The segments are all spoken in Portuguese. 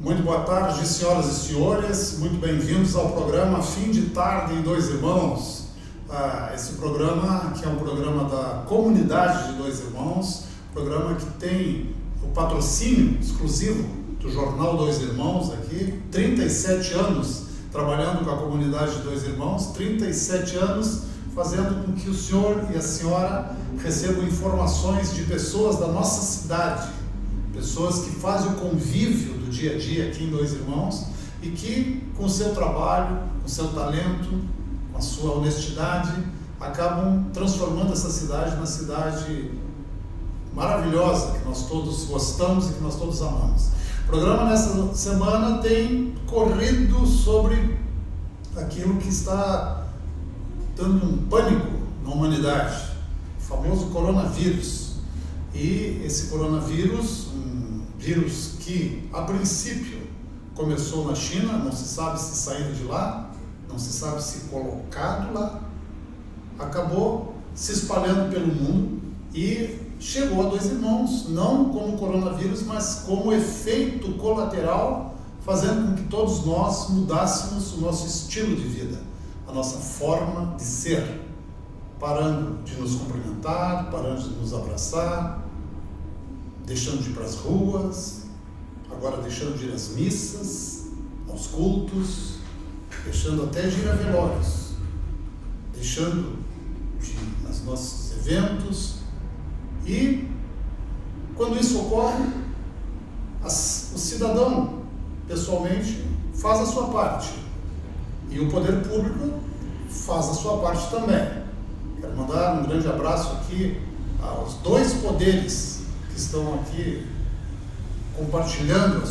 Muito boa tarde, senhoras e senhores, muito bem-vindos ao programa Fim de Tarde em Dois Irmãos. Esse programa, que é um programa da comunidade de Dois Irmãos, programa que tem o patrocínio exclusivo do Jornal Dois Irmãos aqui, 37 anos trabalhando com a comunidade de Dois Irmãos, 37 anos fazendo com que o senhor e a senhora recebam informações de pessoas da nossa cidade, pessoas que fazem o convívio do dia a dia aqui em Dois Irmãos e que, com o seu trabalho, com o seu talento, com a sua honestidade, acabam transformando essa cidade na cidade maravilhosa que nós todos gostamos e que nós todos amamos. O programa nessa semana tem corrido sobre aquilo que está dando um pânico na humanidade, o famoso coronavírus. E esse coronavírus, um vírus que a princípio começou na China, não se sabe se saindo de lá, não se sabe se colocado lá, acabou se espalhando pelo mundo e chegou a Dois Irmãos, não como coronavírus, mas como efeito colateral, fazendo com que todos nós mudássemos o nosso estilo de vida, a nossa forma de ser, parando de nos cumprimentar, parando de nos abraçar, deixando de ir para as ruas, agora deixando de ir às missas, aos cultos, deixando até de ir a velórios, deixando de ir aos nossos eventos. E quando isso ocorre, o cidadão pessoalmente faz a sua parte e o poder público faz a sua parte também. Quero mandar um grande abraço aqui aos dois poderes que estão aqui compartilhando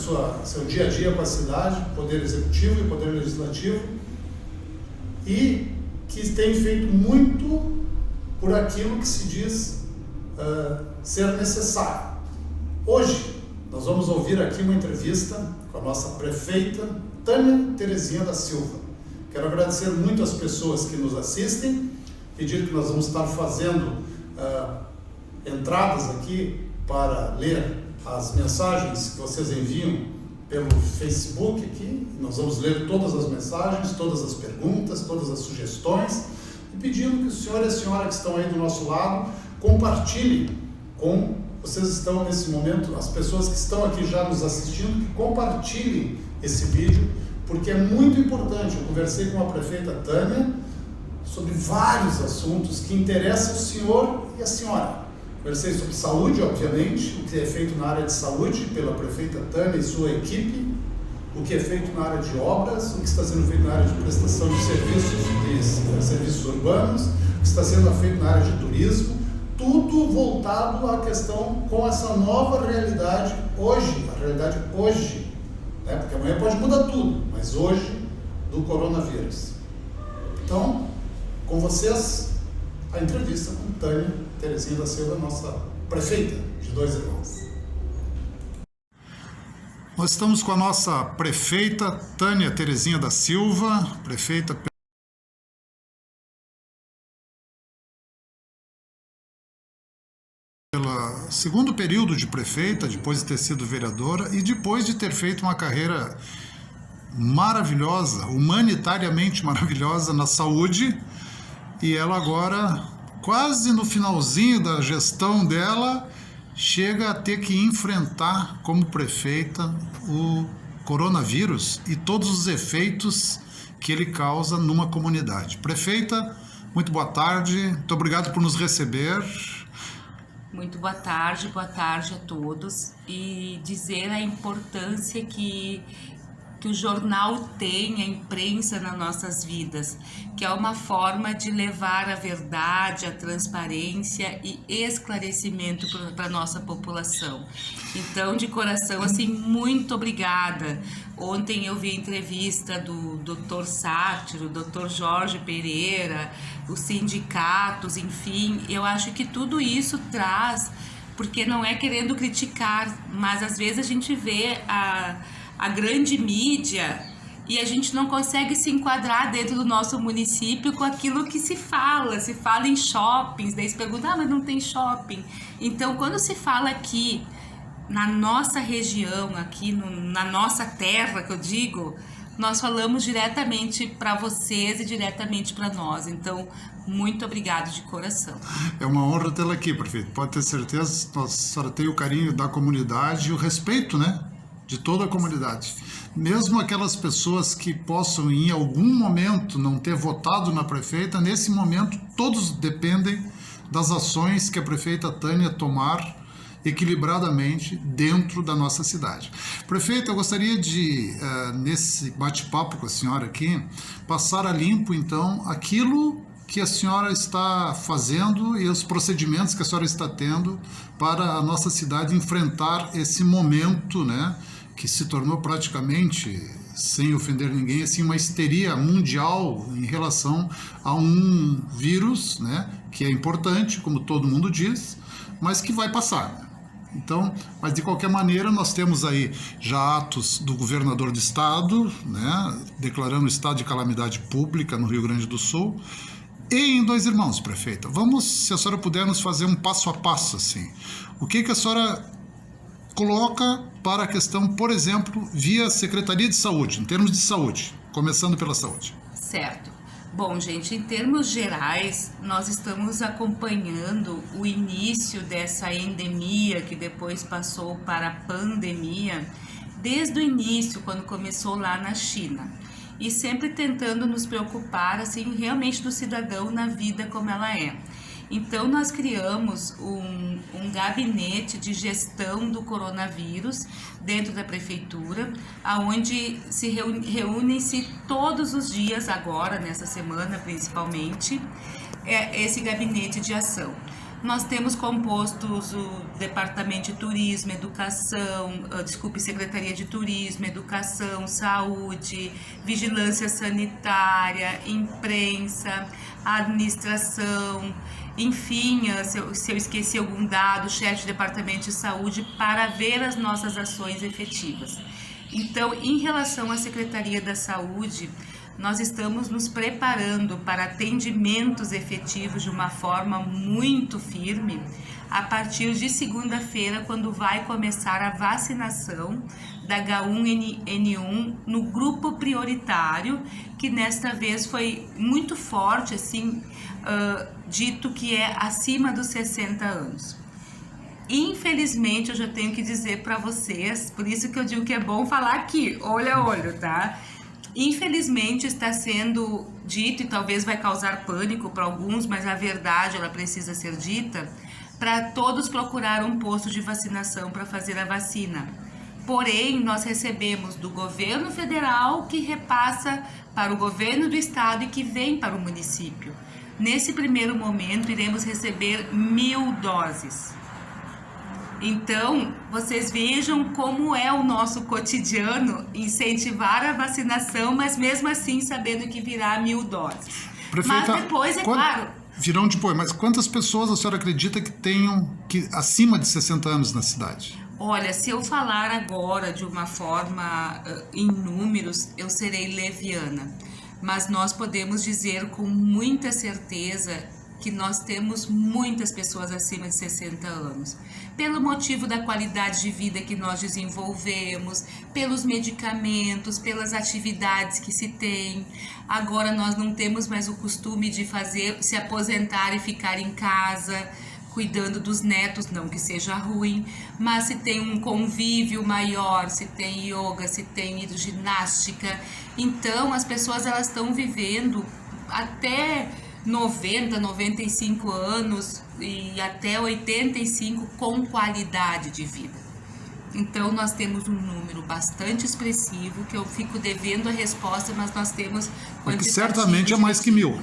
seu dia a dia com a cidade, o poder executivo e o poder legislativo, e que tem feito muito por aquilo que se diz ser necessário. Hoje nós vamos ouvir aqui uma entrevista com a nossa prefeita Tânia Terezinha da Silva. Quero agradecer muito às pessoas que nos assistem, pedir que nós vamos estar fazendo entradas aqui para ler as mensagens que vocês enviam pelo Facebook aqui. Nós vamos ler todas as mensagens, todas as perguntas, todas as sugestões, e pedindo que o senhor e a senhora que estão aí do nosso lado compartilhem com vocês estão nesse momento, as pessoas que estão aqui já nos assistindo, que compartilhem esse vídeo, porque é muito importante. Eu conversei com a prefeita Tânia sobre vários assuntos que interessam o senhor e a senhora. Conversei sobre saúde, obviamente, o que é feito na área de saúde pela prefeita Tânia e sua equipe, o que é feito na área de obras, o que está sendo feito na área de prestação de serviços urbanos, o que está sendo feito na área de turismo, tudo voltado à questão com essa nova realidade hoje, a realidade hoje, né? Porque amanhã pode mudar tudo, mas hoje, do coronavírus. Então, com vocês, a entrevista com Tânia Terezinha da Silva, nossa prefeita de Dois Irmãos. Nós estamos com a nossa prefeita Tânia Terezinha da Silva, prefeita pelo segundo período de prefeita, depois de ter sido vereadora e depois de ter feito uma carreira maravilhosa, humanitariamente maravilhosa na saúde. E ela agora, quase no finalzinho da gestão dela, chega a ter que enfrentar como prefeita o coronavírus e todos os efeitos que ele causa numa comunidade. Prefeita, muito boa tarde, muito obrigado por nos receber. Muito boa tarde a todos, e dizer a importância que o jornal tem, a imprensa nas nossas vidas, que é uma forma de levar a verdade, a transparência e esclarecimento para a nossa população. Então, de coração, assim, muito obrigada. Ontem eu vi a entrevista do Dr. Sátiro, Dr. Jorge Pereira, os sindicatos, enfim, eu acho que tudo isso traz, porque não é querendo criticar, mas às vezes a gente vê a grande mídia e a gente não consegue se enquadrar dentro do nosso município com aquilo que se fala em shoppings, daí se pergunta, mas não tem shopping. Então, quando se fala aqui na nossa região, aqui na nossa terra, que eu digo, nós falamos diretamente para vocês e diretamente para nós. Então, muito obrigado de coração. É uma honra tê-la aqui, prefeito. Pode ter certeza, a senhora tem o carinho da comunidade e o respeito, né, de toda a comunidade. Mesmo aquelas pessoas que possam em algum momento não ter votado na prefeita, nesse momento todos dependem das ações que a prefeita Tânia tomar equilibradamente dentro da nossa cidade. Prefeito, eu gostaria de, nesse bate-papo com a senhora aqui, passar a limpo, então, aquilo que a senhora está fazendo e os procedimentos que a senhora está tendo para a nossa cidade enfrentar esse momento, né, que se tornou praticamente, sem ofender ninguém, assim, uma histeria mundial em relação a um vírus, né, que é importante, como todo mundo diz, mas que vai passar. Então, mas de qualquer maneira, nós temos aí já atos do governador do estado, né, declarando o estado de calamidade pública no Rio Grande do Sul. E em Dois Irmãos, prefeita, vamos, se a senhora puder nos fazer um passo a passo, assim. O que a senhora coloca para a questão, por exemplo, via Secretaria de Saúde, em termos de saúde, começando pela saúde? Certo. Bom, gente, em termos gerais, nós estamos acompanhando o início dessa endemia que depois passou para a pandemia, desde o início, quando começou lá na China. E sempre tentando nos preocupar, assim, realmente do cidadão na vida como ela é. Então, nós criamos um gabinete de gestão do coronavírus dentro da prefeitura, onde se reúnem-se todos os dias agora, nessa semana principalmente, esse gabinete de ação. Nós temos compostos o Departamento de Turismo, Secretaria de Turismo, Educação, Saúde, Vigilância Sanitária, Imprensa, Administração, enfim, se eu esqueci algum dado, chefe de Departamento de Saúde, para ver as nossas ações efetivas. Então, em relação à Secretaria da Saúde, nós estamos nos preparando para atendimentos efetivos de uma forma muito firme a partir de segunda-feira, quando vai começar a vacinação da H1N1 no grupo prioritário, que nesta vez foi muito forte, assim, dito que é acima dos 60 anos. Infelizmente, eu já tenho que dizer para vocês, por isso que eu digo que é bom falar aqui, olho a olho, tá? Infelizmente está sendo dito, e talvez vai causar pânico para alguns, mas a verdade ela precisa ser dita, para todos procurar um posto de vacinação para fazer a vacina. Porém, nós recebemos do governo federal que repassa para o governo do estado e que vem para o município. Nesse primeiro momento, iremos receber 1.000 doses. Então, vocês vejam como é o nosso cotidiano incentivar a vacinação, mas mesmo assim sabendo que virá 1.000 doses. Prefeita, mas depois, claro... Virão depois, mas quantas pessoas a senhora acredita que tenham acima de 60 anos na cidade? Olha, se eu falar agora de uma forma em números, eu serei leviana. Mas nós podemos dizer com muita certeza que nós temos muitas pessoas acima de 60 anos, pelo motivo da qualidade de vida que nós desenvolvemos, pelos medicamentos, pelas atividades que se tem. Agora nós não temos mais o costume de se aposentar e ficar em casa, cuidando dos netos, não que seja ruim, mas se tem um convívio maior, se tem yoga, se tem hidroginástica. Então as pessoas elas estão vivendo até 90, 95 anos e até 85 com qualidade de vida. Então nós temos um número bastante expressivo que eu fico devendo a resposta, mas nós temos porque certamente é mais que 1.000.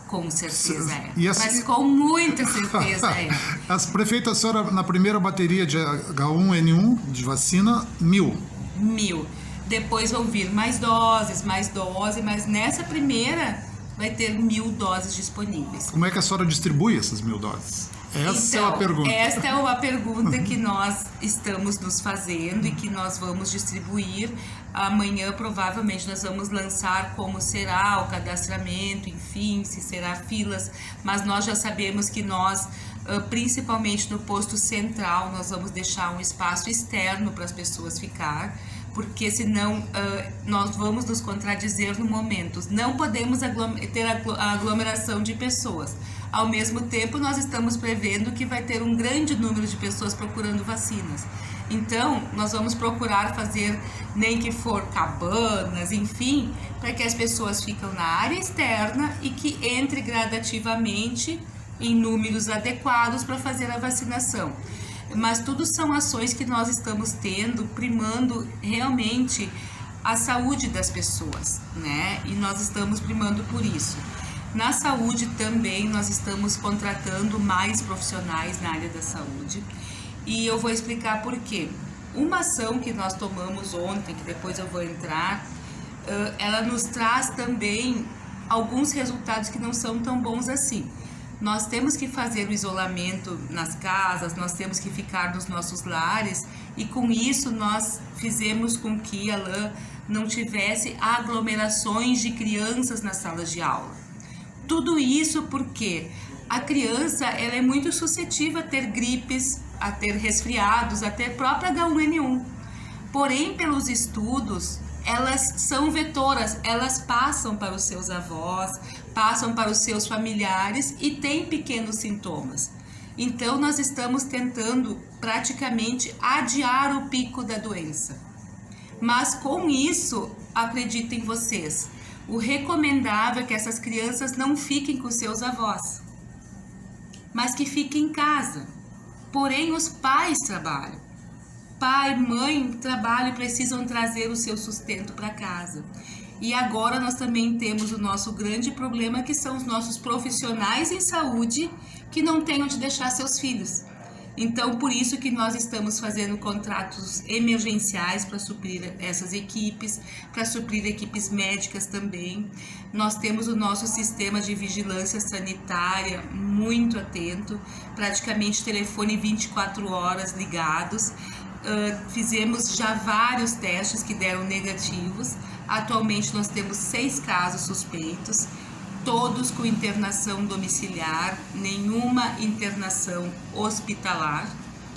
Com certeza é. Assim, mas com muita certeza é. As prefeitas, a senhora, na primeira bateria de H1N1 de vacina, 1.000. 1.000. Depois vão vir mais doses, mas nessa primeira vai ter 1.000 doses disponíveis. Como é que a senhora distribui essas 1.000 doses? Essa é a pergunta. Esta é uma pergunta que nós estamos nos fazendo e que nós vamos distribuir. Amanhã, provavelmente, nós vamos lançar como será o cadastramento, enfim, se será filas, mas nós já sabemos que nós principalmente no posto central. Nós vamos deixar um espaço externo para as pessoas ficar, porque senão nós vamos nos contradizer no momento. Não podemos ter a aglomeração de pessoas. Ao mesmo tempo, nós estamos prevendo que vai ter um grande número de pessoas procurando vacinas. Então, nós vamos procurar fazer, nem que for cabanas, enfim, para que as pessoas fiquem na área externa e que entre gradativamente em números adequados para fazer a vacinação. Mas tudo são ações que nós estamos tendo, primando realmente a saúde das pessoas, né? E nós estamos primando por isso. Na saúde também nós estamos contratando mais profissionais na área da saúde. E eu vou explicar por quê. Uma ação que nós tomamos ontem, que depois eu vou entrar, ela nos traz também alguns resultados que não são tão bons assim. Nós temos que fazer o isolamento nas casas, nós temos que ficar nos nossos lares, e com isso nós fizemos com que a LAN não tivesse aglomerações de crianças nas salas de aula. Tudo isso porque a criança ela é muito suscetível a ter gripes, a ter resfriados, a ter própria H1N1. Porém, pelos estudos, elas são vetoras, elas passam para os seus avós, passam para os seus familiares e têm pequenos sintomas. Então, nós estamos tentando praticamente adiar o pico da doença. Mas com isso, acreditem vocês, o recomendável é que essas crianças não fiquem com seus avós, mas que fiquem em casa. Porém, os pais trabalham. Pai, mãe trabalham e precisam trazer o seu sustento para casa. E agora nós também temos o nosso grande problema, que são os nossos profissionais em saúde que não têm onde deixar seus filhos. Então, por isso que nós estamos fazendo contratos emergenciais para suprir essas equipes, para suprir equipes médicas também. Nós temos o nosso sistema de vigilância sanitária muito atento, praticamente telefone 24 horas ligados. Fizemos já vários testes que deram negativos. Atualmente nós temos 6 casos suspeitos, todos com internação domiciliar, nenhuma internação hospitalar.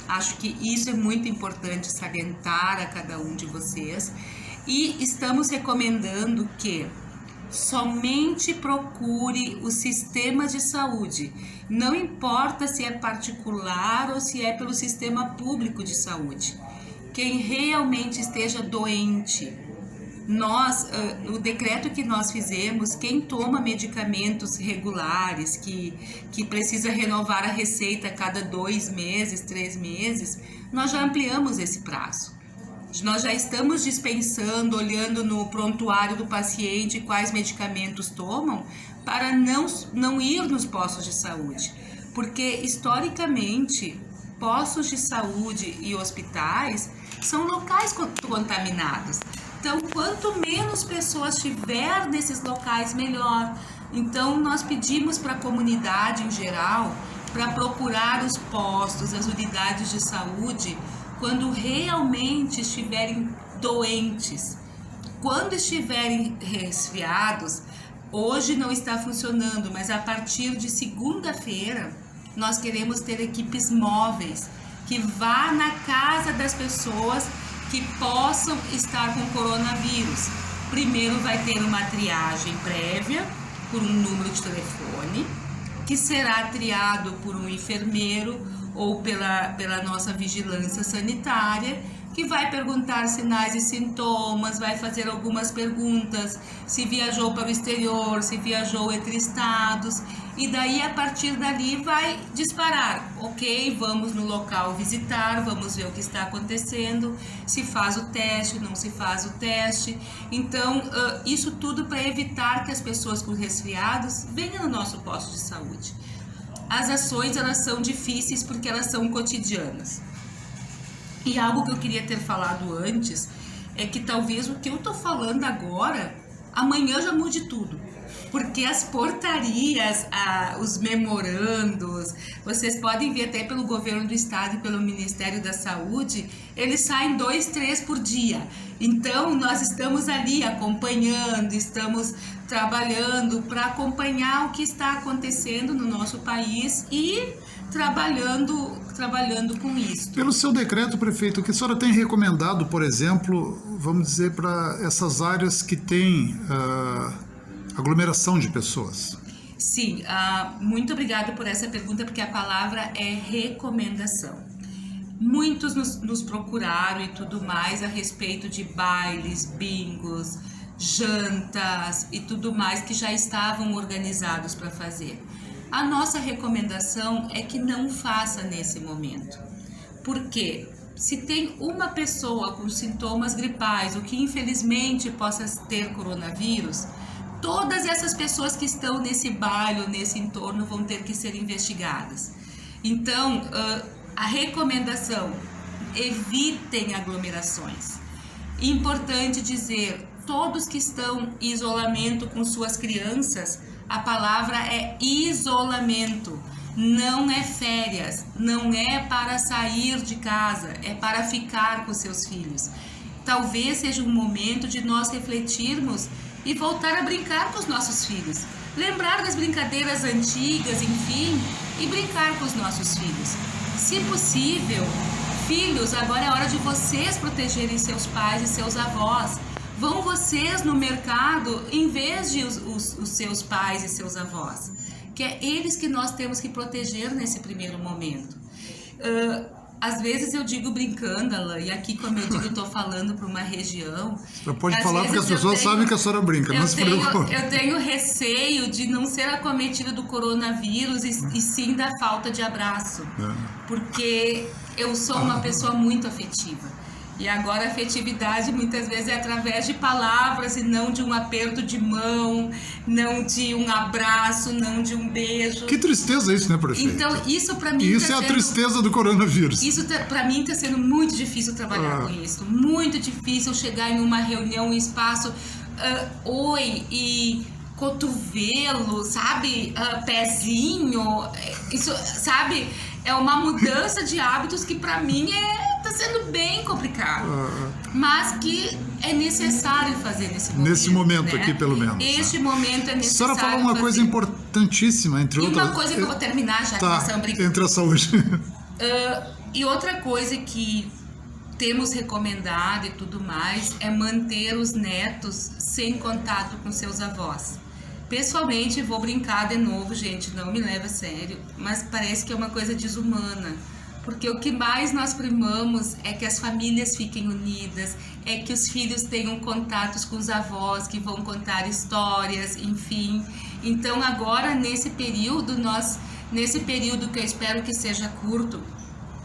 Acho que isso é muito importante salientar a cada um de vocês. E estamos recomendando que somente procure o sistema de saúde. Não importa se é particular ou se é pelo sistema público de saúde. Quem realmente esteja doente. O decreto que nós fizemos, quem toma medicamentos regulares, que precisa renovar a receita a cada 2 meses, 3 meses, nós já ampliamos esse prazo. Nós já estamos dispensando, olhando no prontuário do paciente quais medicamentos tomam, para não ir nos postos de saúde. Porque, historicamente, postos de saúde e hospitais são locais contaminados. Então, quanto menos pessoas tiver nesses locais, melhor. Então, nós pedimos para a comunidade em geral para procurar os postos, as unidades de saúde, quando realmente estiverem doentes. Quando estiverem resfriados, hoje não está funcionando, mas a partir de segunda-feira, nós queremos ter equipes móveis que vá na casa das pessoas que possam estar com coronavírus. Primeiro vai ter uma triagem prévia por um número de telefone, que será triado por um enfermeiro ou pela nossa vigilância sanitária, que vai perguntar sinais e sintomas, vai fazer algumas perguntas, se viajou para o exterior, se viajou entre estados, e daí a partir dali vai disparar, ok, vamos no local visitar, vamos ver o que está acontecendo, se faz o teste, não se faz o teste. Então, isso tudo para evitar que as pessoas com resfriados venham no nosso posto de saúde. As ações, elas são difíceis porque elas são cotidianas. E algo que eu queria ter falado antes é que talvez o que eu tô falando agora, amanhã já mude tudo. Porque as portarias, os memorandos, vocês podem ver até pelo governo do estado e pelo Ministério da Saúde, eles saem 2, 3 por dia. Então, nós estamos ali acompanhando, estamos trabalhando para acompanhar o que está acontecendo no nosso país e trabalhando com isso. Pelo seu decreto, prefeito, o que a senhora tem recomendado, por exemplo, vamos dizer, para essas áreas que têm aglomeração de pessoas? Sim, muito obrigada por essa pergunta, porque a palavra é recomendação. Muitos nos procuraram e tudo mais a respeito de bailes, bingos, jantas e tudo mais que já estavam organizados para fazer. A nossa recomendação é que não faça nesse momento. Porque se tem uma pessoa com sintomas gripais, o que infelizmente possa ter coronavírus, todas essas pessoas que estão nesse baile, nesse entorno, vão ter que ser investigadas. Então, a recomendação, evitem aglomerações. Importante dizer, todos que estão em isolamento com suas crianças, a palavra é isolamento, não é férias, não é para sair de casa, é para ficar com seus filhos. Talvez seja um momento de nós refletirmos e voltar a brincar com os nossos filhos, lembrar das brincadeiras antigas, enfim, e brincar com os nossos filhos. Se possível, filhos, agora é hora de vocês protegerem seus pais e seus avós. Vão vocês no mercado em vez de os seus pais e seus avós, que é eles que nós temos que proteger nesse primeiro momento. Às vezes eu digo brincando, Alain, e aqui como eu digo, estou falando para uma região... Você pode falar porque as pessoas sabem que a senhora brinca, não se preocupe. Eu tenho receio de não ser acometida do coronavírus e sim da falta de abraço, porque eu sou uma pessoa muito afetiva. E agora a afetividade muitas vezes é através de palavras e não de um aperto de mão, não de um abraço, não de um beijo. Que tristeza isso, né, prefeito? Então, isso para mim isso é a tristeza do coronavírus. Isso para mim está sendo muito difícil trabalhar com isso. Muito difícil chegar em uma reunião, um espaço, oi, e cotovelo, sabe? Pezinho, isso, sabe? É uma mudança de hábitos que para mim está sendo bem complicado, mas que é necessário fazer nesse momento. Nesse momento, né? Aqui, pelo menos. Este momento é necessário. A senhora falou uma coisa importantíssima, entre outras. E uma coisa que eu vou terminar já que nós estamos brincando. Entre a saúde. E outra coisa que temos recomendado e tudo mais é manter os netos sem contato com seus avós. Pessoalmente, vou brincar de novo, gente, não me leva a sério, mas parece que é uma coisa desumana, porque o que mais nós primamos é que as famílias fiquem unidas, é que os filhos tenham contatos com os avós, que vão contar histórias, enfim. Então agora, nesse período que eu espero que seja curto,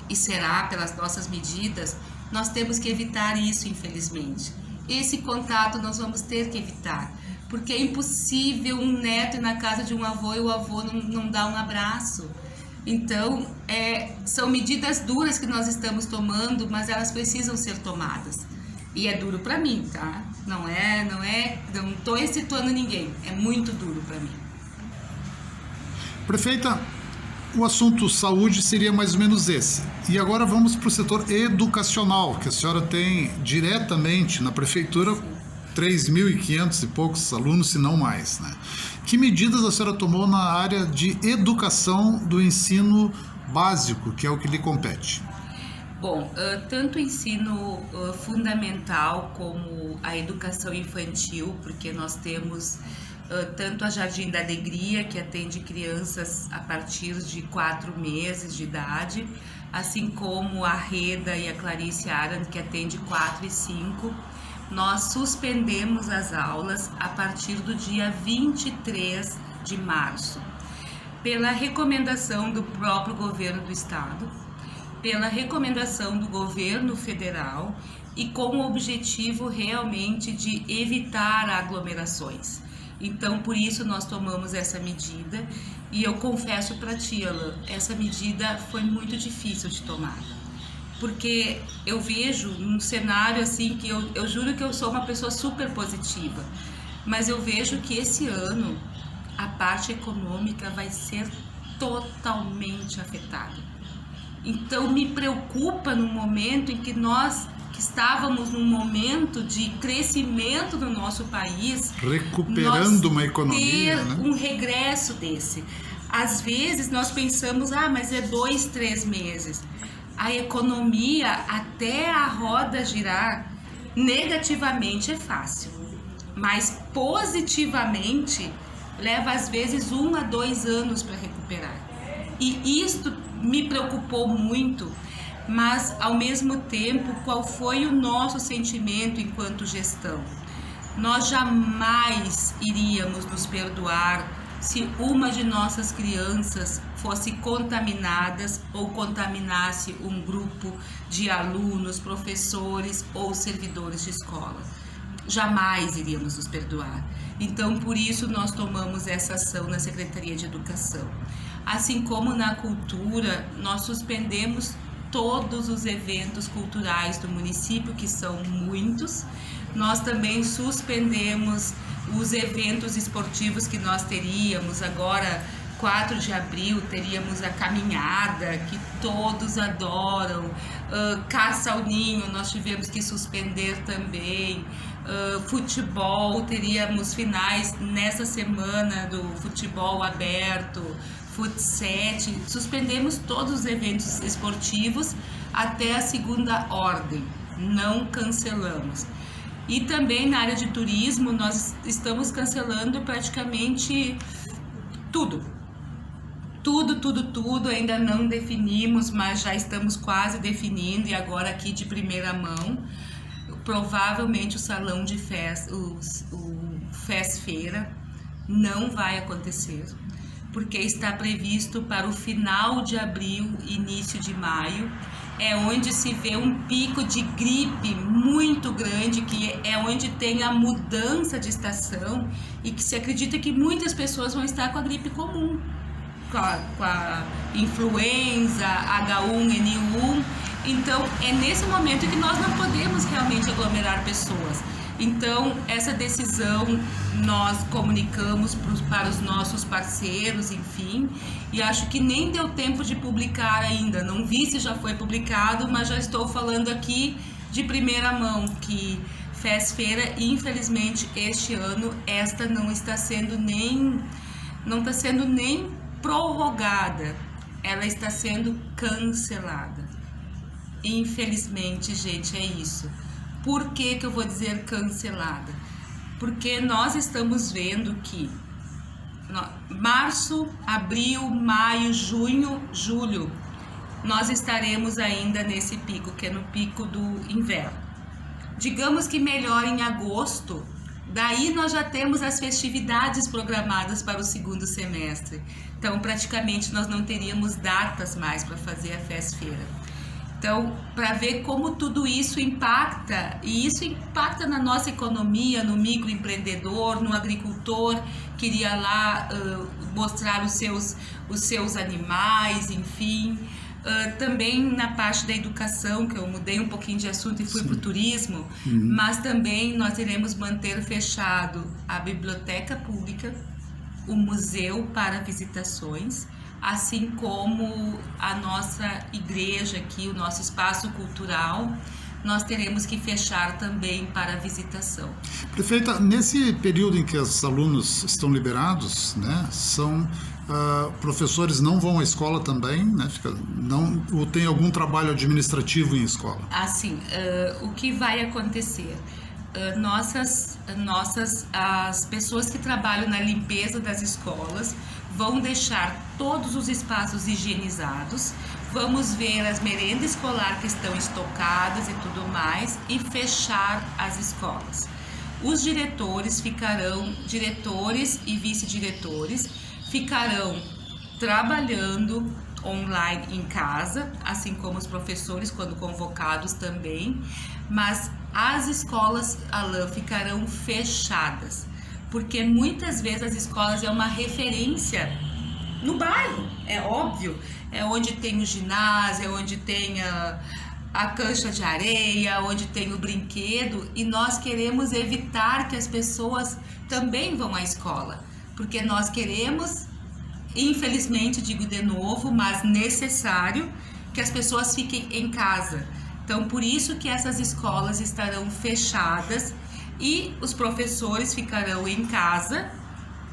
e será pelas nossas medidas, nós temos que evitar isso, infelizmente. Esse contato nós vamos ter que evitar. Porque é impossível um neto ir na casa de um avô e o avô não dar um abraço. Então, são medidas duras que nós estamos tomando, mas elas precisam ser tomadas. E é duro para mim, tá? Não estou excetuando ninguém, é muito duro para mim. Prefeita, o assunto saúde seria mais ou menos esse. E agora vamos para o setor educacional, que a senhora tem diretamente na prefeitura... 3.500 e poucos alunos, se não mais, né? Que medidas a senhora tomou na área de educação do ensino básico, que é o que lhe compete? Bom, tanto o ensino fundamental como a educação infantil, porque nós temos tanto a Jardim da Alegria, que atende crianças a partir de 4 meses de idade, assim como a Reda e a Clarice Aran, que atende 4 e 5. Nós suspendemos as aulas a partir do dia 23 de março, pela recomendação do próprio governo do estado, pela recomendação do governo federal e com o objetivo realmente de evitar aglomerações. Então, por isso nós tomamos essa medida e eu confesso para ti, Alain, essa medida foi muito difícil de tomar. Porque eu vejo um cenário assim que eu juro que eu sou uma pessoa super positiva, mas eu vejo que esse ano a parte econômica vai ser totalmente afetada. Então me preocupa no momento em que nós que estávamos num momento de crescimento do nosso país, recuperando uma economia, ter né? um regresso desse. Às vezes nós pensamos, mas é 2, 3 meses. A economia, até a roda girar, negativamente é fácil, mas positivamente leva às vezes 1 a 2 anos para recuperar. E isto me preocupou muito, mas ao mesmo tempo, qual foi o nosso sentimento enquanto gestão? Nós jamais iríamos nos perdoar se uma de nossas crianças fosse contaminadas ou contaminasse um grupo de alunos, professores ou servidores de escola. Jamais iríamos nos perdoar. Então, por isso, nós tomamos essa ação na Secretaria de Educação. Assim como na cultura, nós suspendemos todos os eventos culturais do município, que são muitos. Nós também suspendemos os eventos esportivos que nós teríamos. Agora, 4 de abril, teríamos a caminhada, que todos adoram. Caça ao ninho, nós tivemos que suspender também. Futebol, teríamos finais nessa semana do futebol aberto, Fut7. Suspendemos todos os eventos esportivos até a segunda ordem, não cancelamos. E também na área de turismo, nós estamos cancelando praticamente tudo. Tudo, ainda não definimos, mas já estamos quase definindo, e agora aqui de primeira mão, provavelmente o salão de festa, o Fest Feira, não vai acontecer, porque está previsto para o final de abril, início de maio, é onde se vê um pico de gripe muito grande, que é onde tem a mudança de estação, e que se acredita que muitas pessoas vão estar com a gripe comum, com a influenza, H1N1. Então, é nesse momento que nós não podemos realmente aglomerar pessoas. Então, essa decisão nós comunicamos para os nossos parceiros, enfim, e acho que nem deu tempo de publicar ainda. Não vi se já foi publicado, mas já estou falando aqui de primeira mão que Fest Feira, infelizmente, este ano, esta não está sendo nem prorrogada, ela está sendo cancelada. Infelizmente, gente, é isso. Por que eu vou dizer cancelada? Porque nós estamos vendo que março, abril, maio, junho, julho, nós estaremos ainda nesse pico, que é no pico do inverno. Digamos que melhora em agosto, daí nós já temos as festividades programadas para o segundo semestre. Então, praticamente, nós não teríamos datas mais para fazer a Fest Feira. Então, para ver como tudo isso impacta, e isso impacta na nossa economia, no microempreendedor, no agricultor que iria lá mostrar os seus animais, enfim. Também na parte da educação, que eu mudei um pouquinho de assunto e fui para o turismo, mas também nós iremos manter fechado a biblioteca pública, o museu para visitações, assim como a nossa igreja aqui, o nosso espaço cultural, nós teremos que fechar também para visitação. Prefeita, nesse período em que os alunos estão liberados, né, professores não vão à escola também, né, ou tem algum trabalho administrativo em escola? Assim, o que vai acontecer? As pessoas que trabalham na limpeza das escolas vão deixar todos os espaços higienizados, vamos ver as merendas escolares que estão estocadas e tudo mais, e fechar as escolas. Os diretores e vice-diretores ficarão trabalhando online em casa, assim como os professores quando convocados também, mas as escolas, Alain, ficarão fechadas, porque muitas vezes as escolas é uma referência no bairro, é óbvio, é onde tem o ginásio, é onde tem a cancha de areia, onde tem o brinquedo, e nós queremos evitar que as pessoas também vão à escola, porque nós queremos, infelizmente, digo de novo, mas necessário, que as pessoas fiquem em casa. Então, por isso que essas escolas estarão fechadas e os professores ficarão em casa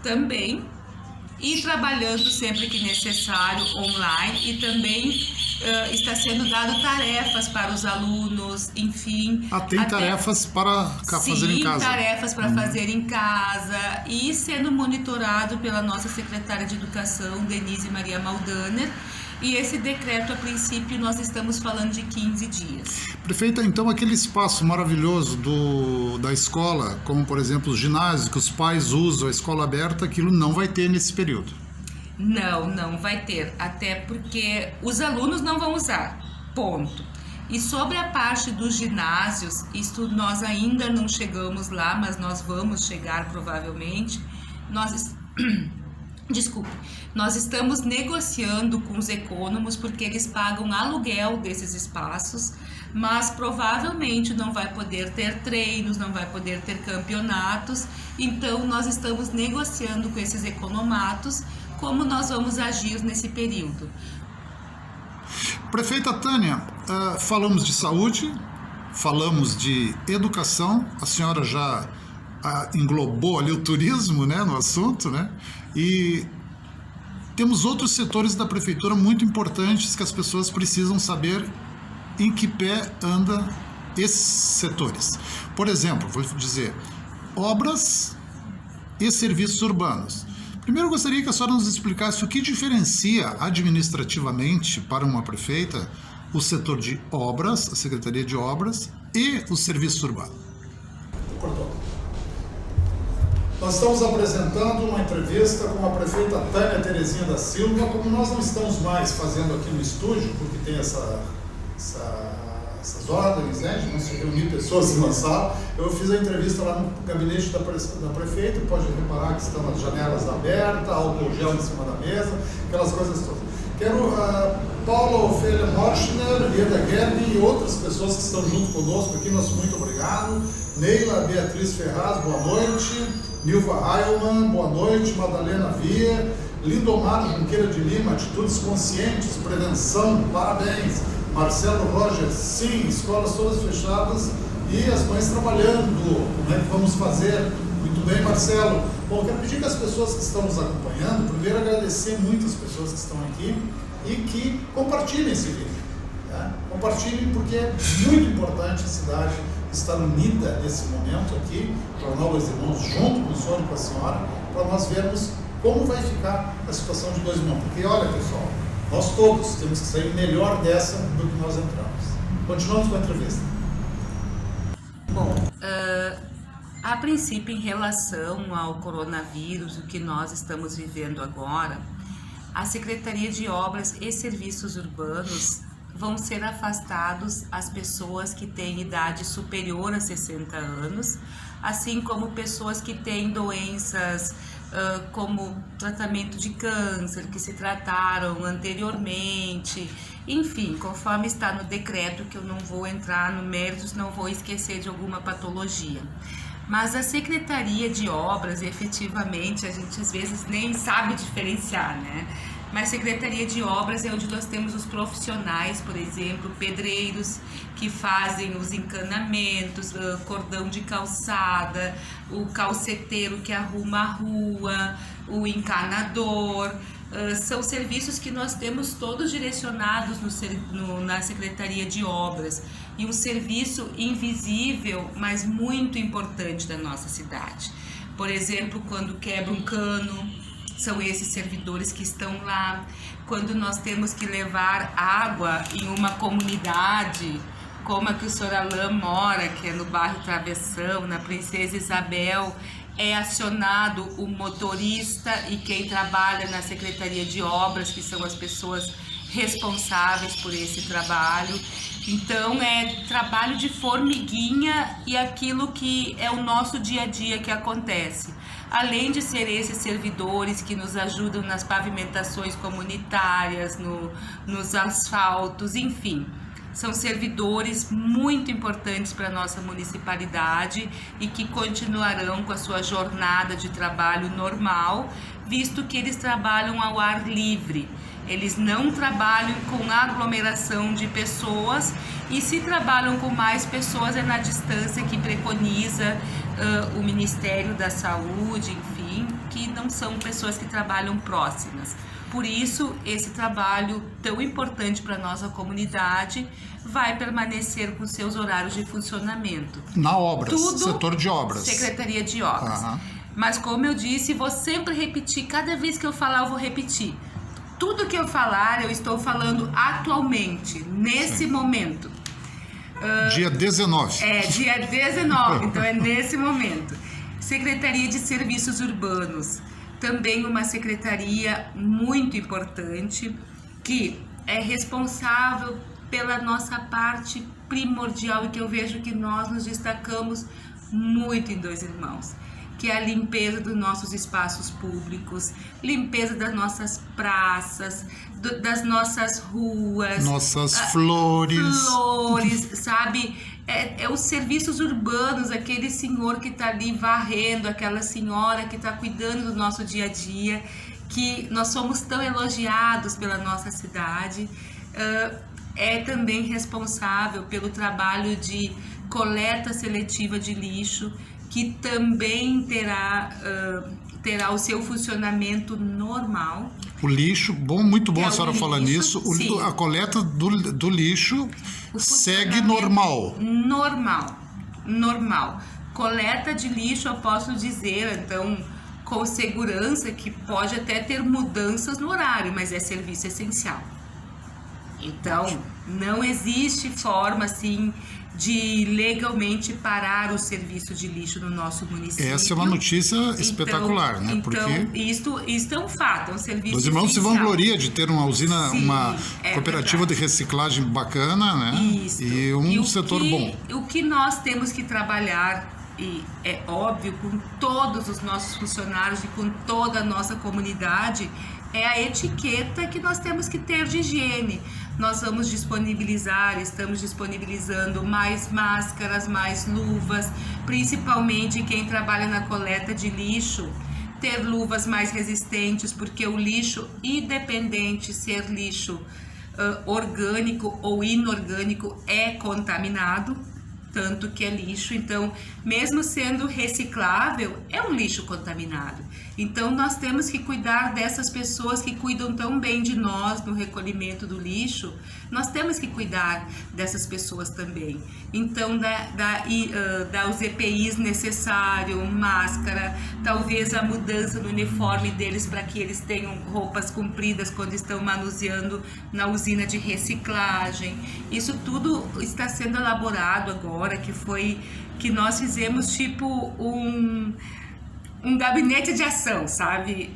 também, e trabalhando sempre que necessário online, e também está sendo dado tarefas para os alunos, enfim. Tem tarefas para fazer em casa. Sim, tarefas para fazer em casa, e sendo monitorado pela nossa secretária de Educação, Denise Maria Maldaner. E esse decreto, a princípio, nós estamos falando de 15 dias. Prefeita, então aquele espaço maravilhoso da escola, como por exemplo os ginásios, que os pais usam, a escola aberta, aquilo não vai ter nesse período? Não vai ter, até porque os alunos não vão usar, ponto. E sobre a parte dos ginásios, isso nós ainda não chegamos lá, mas nós vamos chegar provavelmente. Nós estamos negociando com os econômicos porque eles pagam aluguel desses espaços, mas provavelmente não vai poder ter treinos, não vai poder ter campeonatos. Então nós estamos negociando com esses economatos como nós vamos agir nesse período. Prefeita Tânia, falamos de saúde, falamos de educação, a senhora já englobou ali o turismo, né, no assunto, né? E temos outros setores da prefeitura muito importantes que as pessoas precisam saber em que pé anda esses setores. Por exemplo, vou dizer, obras e serviços urbanos. Primeiro, eu gostaria que a senhora nos explicasse o que diferencia administrativamente para uma prefeita o setor de obras, a Secretaria de Obras e o serviço urbano. Nós estamos apresentando uma entrevista com a prefeita Tânia Terezinha da Silva. Como nós não estamos mais fazendo aqui no estúdio, porque tem essas ordens, né, de não se reunir pessoas em uma sala, eu fiz a entrevista lá no gabinete da prefeita. Pode reparar que estão as janelas abertas, álcool gel em cima da mesa, aquelas coisas todas. Quero Paula Ofélia Morschner, Ieda Guerni e outras pessoas que estão junto conosco aqui, nosso muito obrigado. Neila Beatriz Ferraz, boa noite. Nilva Heilmann, boa noite. Madalena Via, Lindomar Junqueira de Lima, Atitudes Conscientes, Prevenção, parabéns. Marcelo Roger, sim, escolas todas fechadas e as mães trabalhando. Como é que vamos fazer? Muito bem, Marcelo. Bom, quero pedir que as pessoas que estão nos acompanhando, primeiro agradecer muitas pessoas que estão aqui e que compartilhem esse vídeo. Tá? Compartilhem, porque é muito importante a cidade estar unida nesse momento aqui, Jornal Dois Irmãos, junto com o senhor e com a senhora, para nós vermos como vai ficar a situação de Dois Irmãos. Porque olha, pessoal, nós todos temos que sair melhor dessa do que nós entramos. Continuamos com a entrevista. Bom, a princípio, em relação ao coronavírus, o que nós estamos vivendo agora, a Secretaria de Obras e Serviços Urbanos vão ser afastados as pessoas que têm idade superior a 60 anos, assim como pessoas que têm doenças como tratamento de câncer, que se trataram anteriormente, enfim, conforme está no decreto, que eu não vou entrar no mérito, não vou esquecer de alguma patologia. Mas a Secretaria de Obras, efetivamente, a gente às vezes nem sabe diferenciar, né? Mas Secretaria de Obras é onde nós temos os profissionais, por exemplo, pedreiros que fazem os encanamentos, cordão de calçada, o calceteiro que arruma a rua, o encanador. São serviços que nós temos todos direcionados na Secretaria de Obras, e um serviço invisível, mas muito importante da nossa cidade. Por exemplo, quando quebra um cano, são esses servidores que estão lá. Quando nós temos que levar água em uma comunidade, como a que o Sr. Alain mora, que é no bairro Travessão, na Princesa Isabel, é acionado o motorista e quem trabalha na Secretaria de Obras, que são as pessoas responsáveis por esse trabalho. Então é trabalho de formiguinha e aquilo que é o nosso dia a dia que acontece. Além de ser esses servidores que nos ajudam nas pavimentações comunitárias, nos asfaltos, enfim. São servidores muito importantes para a nossa municipalidade e que continuarão com a sua jornada de trabalho normal, visto que eles trabalham ao ar livre. Eles não trabalham com aglomeração de pessoas, e se trabalham com mais pessoas é na distância que preconiza o Ministério da Saúde, enfim, que não são pessoas que trabalham próximas. Por isso, esse trabalho tão importante para a nossa comunidade vai permanecer com seus horários de funcionamento. Na obras, Tudo setor de obras. Secretaria de Obras. Mas como eu disse, vou sempre repetir, cada vez que eu falar eu vou repetir. Tudo que eu falar, eu estou falando atualmente, nesse momento. Dia 19. Dia 19, então é nesse momento. Secretaria de Serviços Urbanos, também uma secretaria muito importante, que é responsável pela nossa parte primordial e que eu vejo que nós nos destacamos muito em Dois Irmãos, que é a limpeza dos nossos espaços públicos, limpeza das nossas praças, das nossas ruas, nossas flores, sabe? É os serviços urbanos, aquele senhor que está ali varrendo, aquela senhora que está cuidando do nosso dia a dia, que nós somos tão elogiados pela nossa cidade. É também responsável pelo trabalho de coleta seletiva de lixo, que também terá o seu funcionamento normal. O lixo, muito bom a senhora falar lixo, nisso, a coleta do lixo segue normal. Normal. Coleta de lixo, eu posso dizer, então, com segurança, que pode até ter mudanças no horário, mas é serviço essencial. Então, não existe forma, assim, de legalmente parar o serviço de lixo no nosso município. Essa é uma notícia espetacular, né? Porque isto é um fato, é um serviço Dois Irmãos essencial. se vangloria de ter uma usina, uma cooperativa de reciclagem bacana, né? Isso. E um setor bom. O que nós temos que trabalhar, e é óbvio, com todos os nossos funcionários e com toda a nossa comunidade, é a etiqueta que nós temos que ter de higiene. Nós estamos disponibilizando mais máscaras, mais luvas, principalmente quem trabalha na coleta de lixo, ter luvas mais resistentes, porque o lixo, independente ser lixo orgânico ou inorgânico, é contaminado, tanto que é lixo. Então, mesmo sendo reciclável, é um lixo contaminado. Então, nós temos que cuidar dessas pessoas que cuidam tão bem de nós no recolhimento do lixo. Nós temos que cuidar dessas pessoas também. Então, dar os EPIs necessários, máscara, talvez a mudança do uniforme deles para que eles tenham roupas compridas quando estão manuseando na usina de reciclagem. Isso tudo está sendo elaborado agora, que nós fizemos tipo um gabinete de ação, sabe,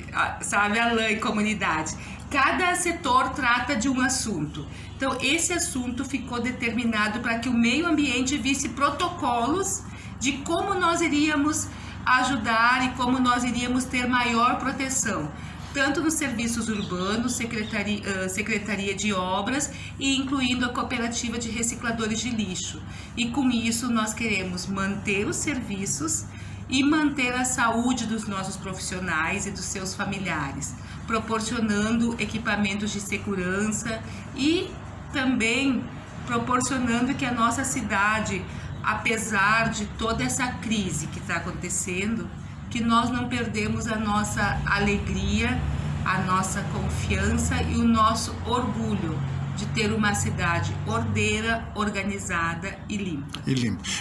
Alain e comunidade. Cada setor trata de um assunto. Então, esse assunto ficou determinado para que o meio ambiente visse protocolos de como nós iríamos ajudar e como nós iríamos ter maior proteção, tanto nos serviços urbanos, Secretaria de Obras e incluindo a cooperativa de recicladores de lixo. E com isso nós queremos manter os serviços e manter a saúde dos nossos profissionais e dos seus familiares, proporcionando equipamentos de segurança e também proporcionando que a nossa cidade, apesar de toda essa crise que está acontecendo, que nós não perdemos a nossa alegria, a nossa confiança e o nosso orgulho de ter uma cidade ordeira, organizada e limpa.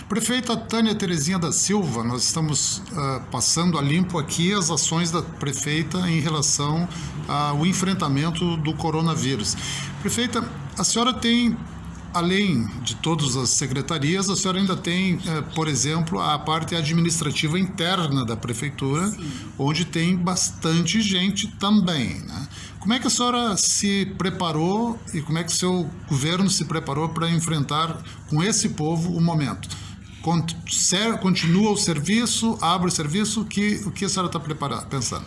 Prefeita Tânia Terezinha da Silva, nós estamos passando a limpo aqui as ações da prefeita em relação ao enfrentamento do coronavírus. Prefeita, a senhora tem, além de todas as secretarias, a senhora ainda tem, por exemplo, a parte administrativa interna da prefeitura, sim, onde tem bastante gente também, né? Como é que a senhora se preparou e como é que o seu governo se preparou para enfrentar com esse povo o momento? Continua o serviço, abre o serviço, o que a senhora está pensando?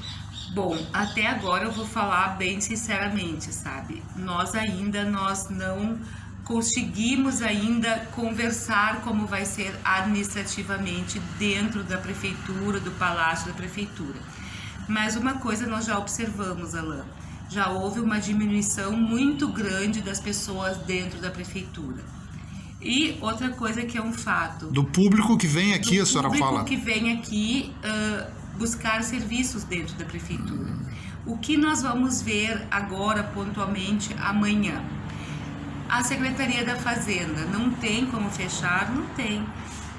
Bom, até agora eu vou falar bem sinceramente, sabe? Nós não conseguimos ainda conversar como vai ser administrativamente dentro da prefeitura, do palácio da prefeitura. Mas uma coisa nós já observamos, Alain, já houve uma diminuição muito grande das pessoas dentro da prefeitura. E outra coisa que é um fato... Do público que vem aqui, a senhora fala. Do público que vem aqui, buscar serviços dentro da prefeitura. O que nós vamos ver agora, pontualmente, amanhã? A Secretaria da Fazenda não tem como fechar? Não tem.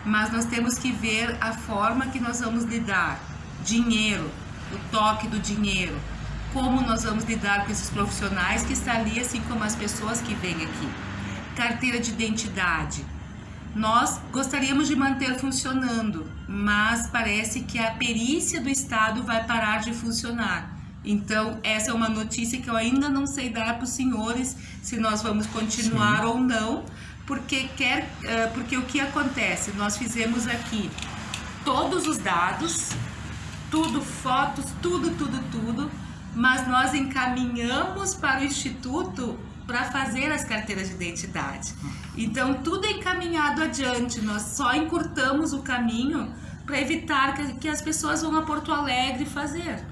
Mas nós temos que ver a forma que nós vamos lidar. Dinheiro, o toque do dinheiro. Como nós vamos lidar com esses profissionais que estão ali, assim como as pessoas que vêm aqui. Carteira de identidade. Nós gostaríamos de manter funcionando, mas parece que a perícia do Estado vai parar de funcionar. Então, essa é uma notícia que eu ainda não sei dar para os senhores, se nós vamos continuar Sim. ou não, porque o que acontece? Nós fizemos aqui todos os dados, tudo, fotos, tudo, mas nós encaminhamos para o Instituto para fazer as carteiras de identidade. Então, tudo é encaminhado adiante, nós só encurtamos o caminho para evitar que as pessoas vão a Porto Alegre fazer.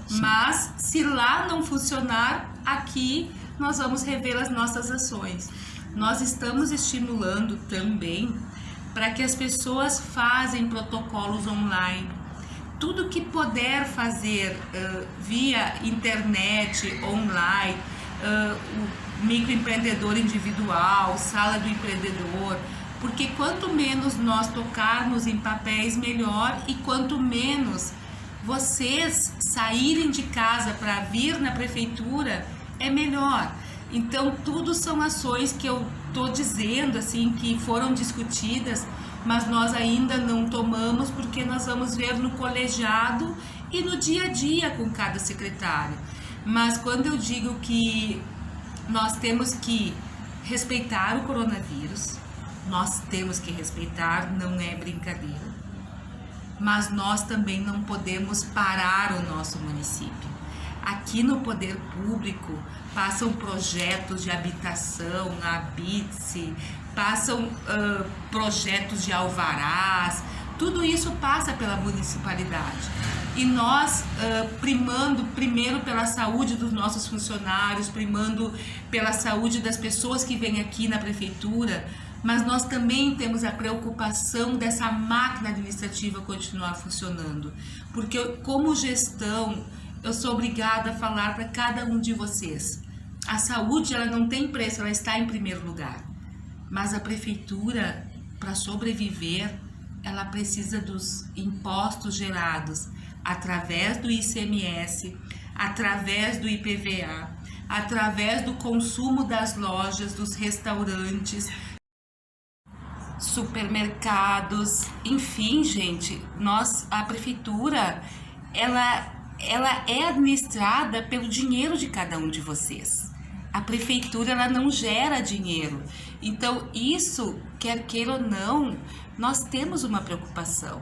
Sim. Mas, se lá não funcionar, aqui nós vamos rever as nossas ações. Nós estamos estimulando também para que as pessoas façam protocolos online. Tudo que puder fazer via internet, online, o microempreendedor individual, sala do empreendedor, porque quanto menos nós tocarmos em papéis, melhor, e quanto menos vocês saírem de casa para vir na prefeitura, é melhor. Então, tudo são ações que eu estou dizendo, assim, que foram discutidas, mas nós ainda não tomamos, porque nós vamos ver no colegiado e no dia a dia com cada secretário. Mas quando eu digo que nós temos que respeitar o coronavírus, nós temos que respeitar, não é brincadeira. Mas nós também não podemos parar o nosso município. Aqui no Poder Público passam projetos de habitação, a Habite-se, passam projetos de alvarás, tudo isso passa pela municipalidade. E nós, primando primeiro pela saúde dos nossos funcionários, primando pela saúde das pessoas que vêm aqui na prefeitura, mas nós também temos a preocupação dessa máquina administrativa continuar funcionando. Porque como gestão, eu sou obrigada a falar para cada um de vocês. A saúde, ela não tem preço, ela está em primeiro lugar. Mas a prefeitura, para sobreviver, ela precisa dos impostos gerados através do ICMS, através do IPVA, através do consumo das lojas, dos restaurantes, supermercados, enfim, gente, a prefeitura, ela é administrada pelo dinheiro de cada um de vocês. A prefeitura, ela não gera dinheiro. Então, isso, quer queira ou não, nós temos uma preocupação.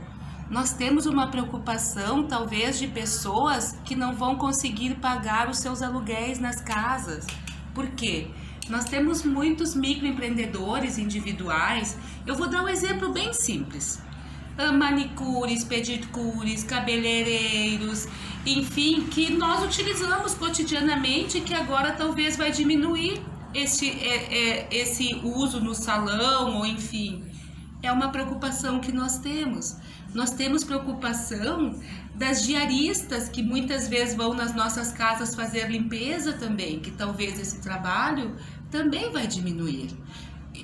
Nós temos uma preocupação, talvez, de pessoas que não vão conseguir pagar os seus aluguéis nas casas. Por quê? Nós temos muitos microempreendedores individuais. Eu vou dar um exemplo bem simples. Manicures, pedicures, cabeleireiros, enfim, que nós utilizamos cotidianamente, que agora talvez vai diminuir esse uso no salão, ou enfim. É uma preocupação que nós temos. Nós temos preocupação das diaristas que muitas vezes vão nas nossas casas fazer limpeza também, que talvez esse trabalho também vai diminuir.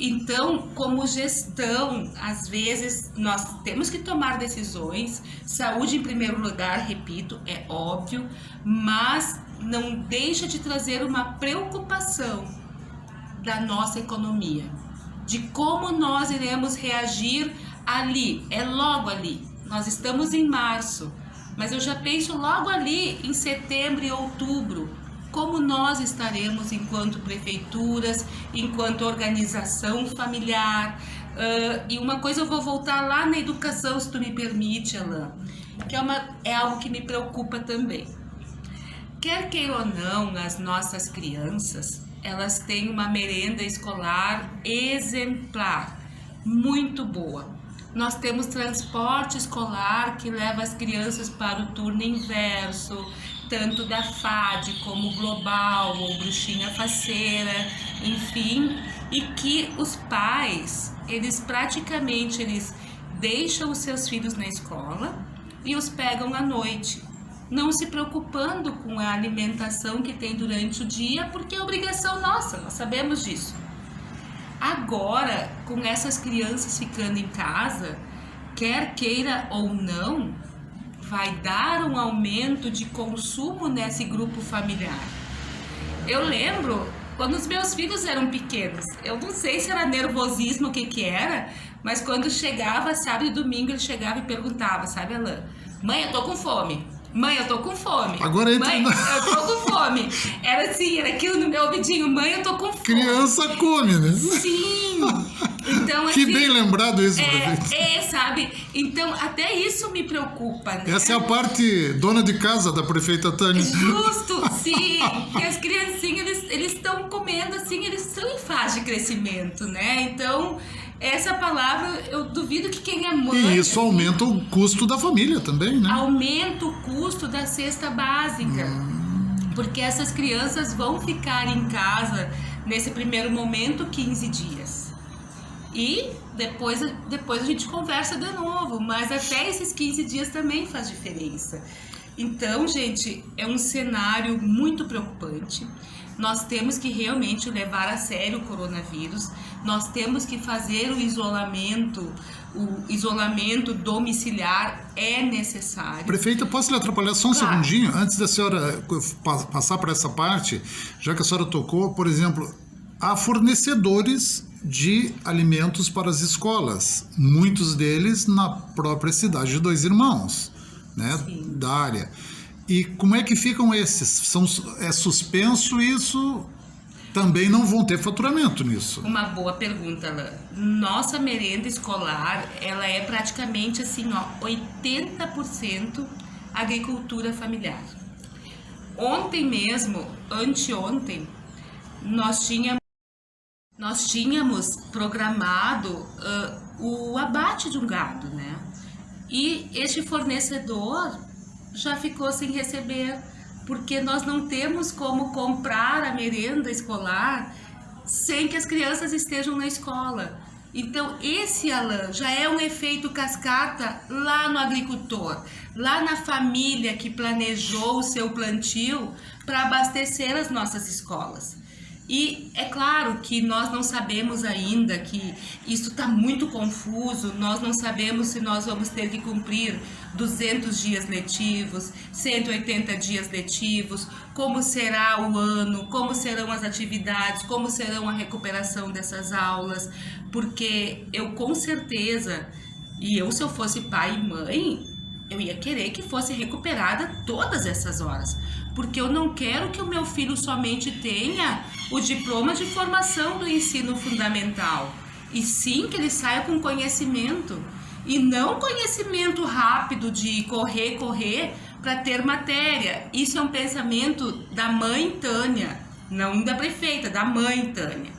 Então, como gestão, às vezes nós temos que tomar decisões. Saúde em primeiro lugar, repito, é óbvio, mas não deixa de trazer uma preocupação da nossa economia, de como nós iremos reagir ali, é logo ali. Nós estamos em março, mas eu já penso logo ali em setembro e outubro, como nós estaremos enquanto prefeituras, enquanto organização familiar. E uma coisa, eu vou voltar lá na educação, se tu me permite, Alain, que é algo que me preocupa também. Quer queira ou não, as nossas crianças, elas têm uma merenda escolar exemplar, muito boa. Nós temos transporte escolar que leva as crianças para o turno inverso, tanto da FAD como Global ou Bruxinha Faceira, enfim, e que os pais, eles praticamente deixam os seus filhos na escola, e os pegam à noite, não se preocupando com a alimentação que tem durante o dia, porque é obrigação nossa, nós sabemos disso. Agora, com essas crianças ficando em casa, quer queira ou não, vai dar um aumento de consumo nesse grupo familiar. Eu lembro quando os meus filhos eram pequenos, eu não sei se era nervosismo, o que era, mas quando chegava sábado e domingo, ele chegava e perguntava, sabe, Alain? Mãe, eu tô com fome. Mãe, eu tô com fome. Agora entra... Mãe, eu tô com fome. Era assim, era aquilo no meu ouvidinho. Mãe, eu tô com fome. Criança come, né? Sim. Então, que assim, bem lembrado isso, prefeito. Sabe? Então, até isso me preocupa, né? Essa é a parte dona de casa da prefeita Tânia. Justo, sim. Que as criancinhas, eles estão comendo, assim, eles estão em fase de crescimento, né? Então, essa palavra, eu duvido que quem é mãe... E isso aumenta o custo da família também, né? Aumenta o custo da cesta básica. Porque essas crianças vão ficar em casa, nesse primeiro momento, 15 dias. E depois a gente conversa de novo, mas até esses 15 dias também faz diferença. Então, gente, é um cenário muito preocupante. Nós temos que realmente levar a sério o coronavírus. Nós temos que fazer o isolamento domiciliar é necessário. Prefeita, posso lhe atrapalhar só um segundinho? Antes da senhora passar para essa parte, já que a senhora tocou, por exemplo, há fornecedores de alimentos para as escolas, muitos deles na própria cidade de Dois Irmãos, né, da área. E como é que ficam esses? É suspenso isso? Também não vão ter faturamento nisso? Uma boa pergunta, Alain. Nossa merenda escolar, ela é praticamente assim, 80% agricultura familiar. Ontem mesmo, anteontem, nós tínhamos programado o abate de um gado, né? E este fornecedor já ficou sem receber, porque nós não temos como comprar a merenda escolar sem que as crianças estejam na escola. Então, esse, Alain, já é um efeito cascata lá no agricultor, lá na família que planejou o seu plantio para abastecer as nossas escolas. E é claro que nós não sabemos ainda, que isso está muito confuso, nós não sabemos se nós vamos ter que cumprir 200 dias letivos, 180 dias letivos, como será o ano, como serão as atividades, como serão a recuperação dessas aulas, porque eu com certeza, e eu se eu fosse pai e mãe, eu ia querer que fosse recuperada todas essas horas, porque eu não quero que o meu filho somente tenha o diploma de formação do ensino fundamental, e sim que ele saia com conhecimento, e não conhecimento rápido de correr para ter matéria. Isso é um pensamento da mãe Tânia, não da prefeita, da mãe Tânia.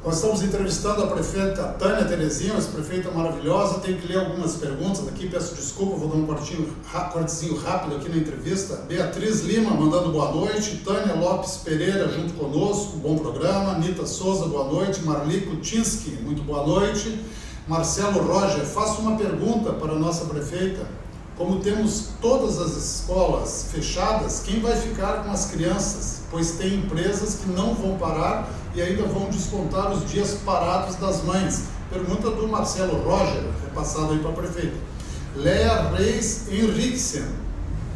Nós estamos entrevistando a prefeita Tânia Terezinha, essa prefeita maravilhosa. Tenho que ler algumas perguntas aqui, peço desculpa, vou dar um cortezinho rápido aqui na entrevista. Beatriz Lima mandando boa noite, Tânia Lopes Pereira junto conosco, bom programa. Anita Souza, boa noite. Marli Kutinski, muito boa noite. Marcelo Roger, faço uma pergunta para a nossa prefeita. Como temos todas as escolas fechadas, quem vai ficar com as crianças? Pois tem empresas que não vão parar e ainda vão descontar os dias parados das mães. Pergunta do Marcelo Roger, repassado aí para a prefeita. Leia Reis Henriksen,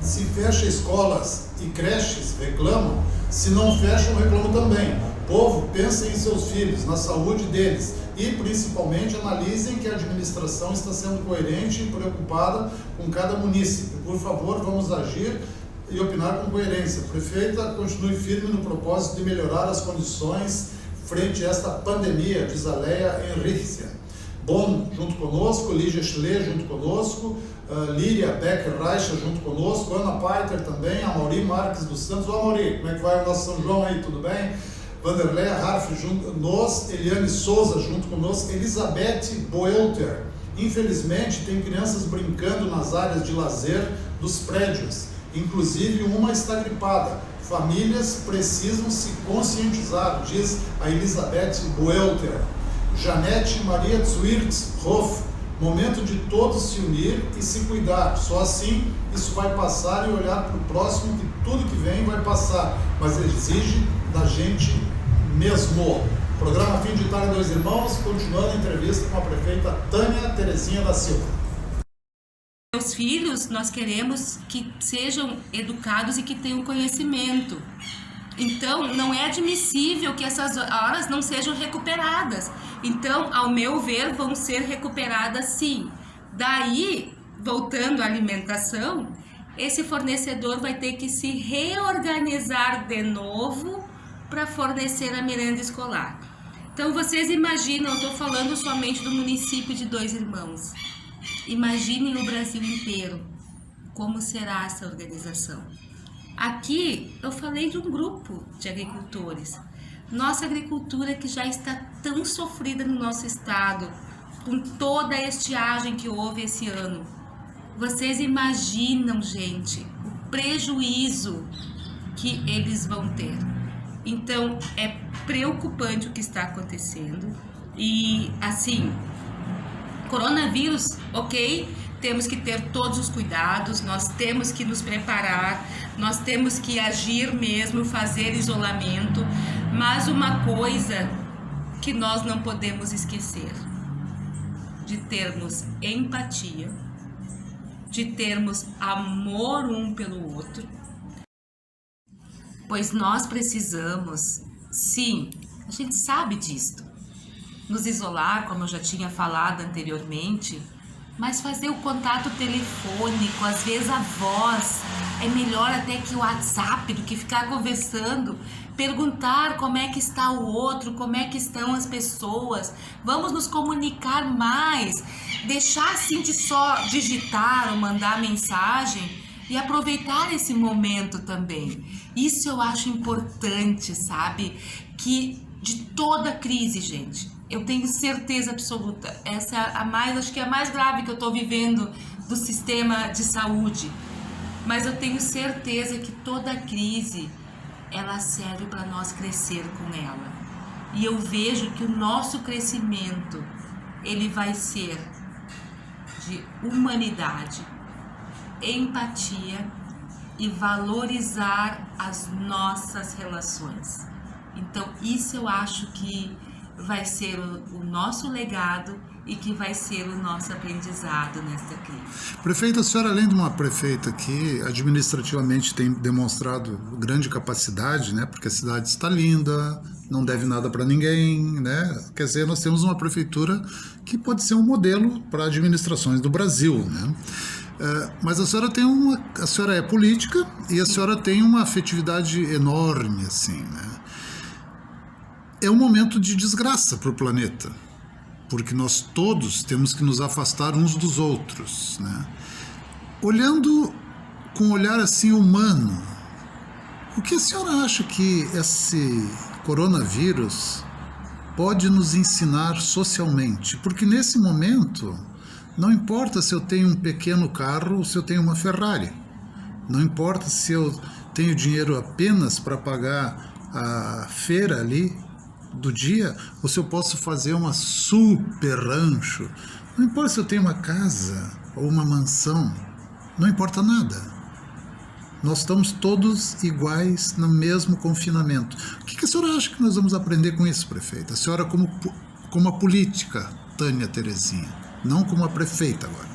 se fecha escolas e creches, reclamam. Se não fecham, reclamam também. Povo, pensem em seus filhos, na saúde deles e, principalmente, analisem que a administração está sendo coerente e preocupada com cada munícipe. Por favor, vamos agir e opinar com coerência. Prefeita, continue firme no propósito de melhorar as condições frente a esta pandemia, diz a Leia Henriksen. Bom, junto conosco, Lígia Schlee junto conosco, Líria Becker-Reicha junto conosco, Ana Paiter também, Amauri Marques dos Santos. Ô Amauri, como é que vai o nosso São João aí, tudo bem? Vanderlei Harf junto conosco, Eliane Souza junto conosco, Elizabeth Boelter. Infelizmente, tem crianças brincando nas áreas de lazer dos prédios, inclusive uma está gripada. Famílias precisam se conscientizar, diz a Elizabeth Boelter. Janete Maria Zwirtz Hoff, Momento de todos se unir e se cuidar. Só assim isso vai passar e olhar para o próximo, que tudo que vem vai passar, mas exige da gente mesmo. Programa Fim de Tarde Dois Irmãos, continuando a entrevista com a prefeita Tânia Terezinha da Silva. Meus filhos, nós queremos que sejam educados e que tenham conhecimento. Então, não é admissível que essas horas não sejam recuperadas. Então, ao meu ver, vão ser recuperadas sim. Daí, voltando à alimentação, esse fornecedor vai ter que se reorganizar de novo para fornecer a merenda escolar. Então, vocês imaginam, eu estou falando somente do município de Dois Irmãos. Imaginem o Brasil inteiro, como será essa organização. Aqui eu falei de um grupo de agricultores. Nossa agricultura que já está tão sofrida no nosso estado, com toda a estiagem que houve esse ano. Vocês imaginam, gente, o prejuízo que eles vão ter. Então, é preocupante o que está acontecendo. E, assim, coronavírus, ok, temos que ter todos os cuidados, nós temos que nos preparar, nós temos que agir mesmo, fazer isolamento, mas uma coisa que nós não podemos esquecer, de termos empatia, de termos amor um pelo outro, pois nós precisamos, sim, a gente sabe disto, nos isolar, como eu já tinha falado anteriormente, mas fazer o contato telefônico, às vezes a voz, é melhor até que o WhatsApp do que ficar conversando, perguntar como é que está o outro, como é que estão as pessoas, vamos nos comunicar mais, deixar assim de só digitar ou mandar mensagem e aproveitar esse momento também. Isso eu acho importante, sabe? Que de toda crise, gente, eu tenho certeza absoluta, essa é a mais, acho que é a mais grave que eu estou vivendo do sistema de saúde, mas eu tenho certeza que toda crise, ela serve para nós crescer com ela. E eu vejo que o nosso crescimento, ele vai ser de humanidade, empatia e valorizar as nossas relações. Então, isso eu acho que vai ser o nosso legado e que vai ser o nosso aprendizado nesta crise. Prefeita, a senhora, além de uma prefeita que administrativamente tem demonstrado grande capacidade, né, porque a cidade está linda, não deve nada para ninguém, né? Quer dizer, nós temos uma prefeitura que pode ser um modelo para administrações do Brasil, né? Mas a senhora é política e a senhora tem uma afetividade enorme, assim, né? É um momento de desgraça para o planeta, porque nós todos temos que nos afastar uns dos outros, né? Olhando com um olhar assim humano, o que a senhora acha que esse coronavírus pode nos ensinar socialmente? Porque nesse momento, não importa se eu tenho um pequeno carro ou se eu tenho uma Ferrari, não importa se eu tenho dinheiro apenas para pagar a feira ali do dia, ou se eu posso fazer uma super rancho, não importa se eu tenho uma casa ou uma mansão, não importa nada. Nós estamos todos iguais no mesmo confinamento. O que a senhora acha que nós vamos aprender com isso, prefeita? A senhora como a política, Tânia Terezinha, não como a prefeita agora.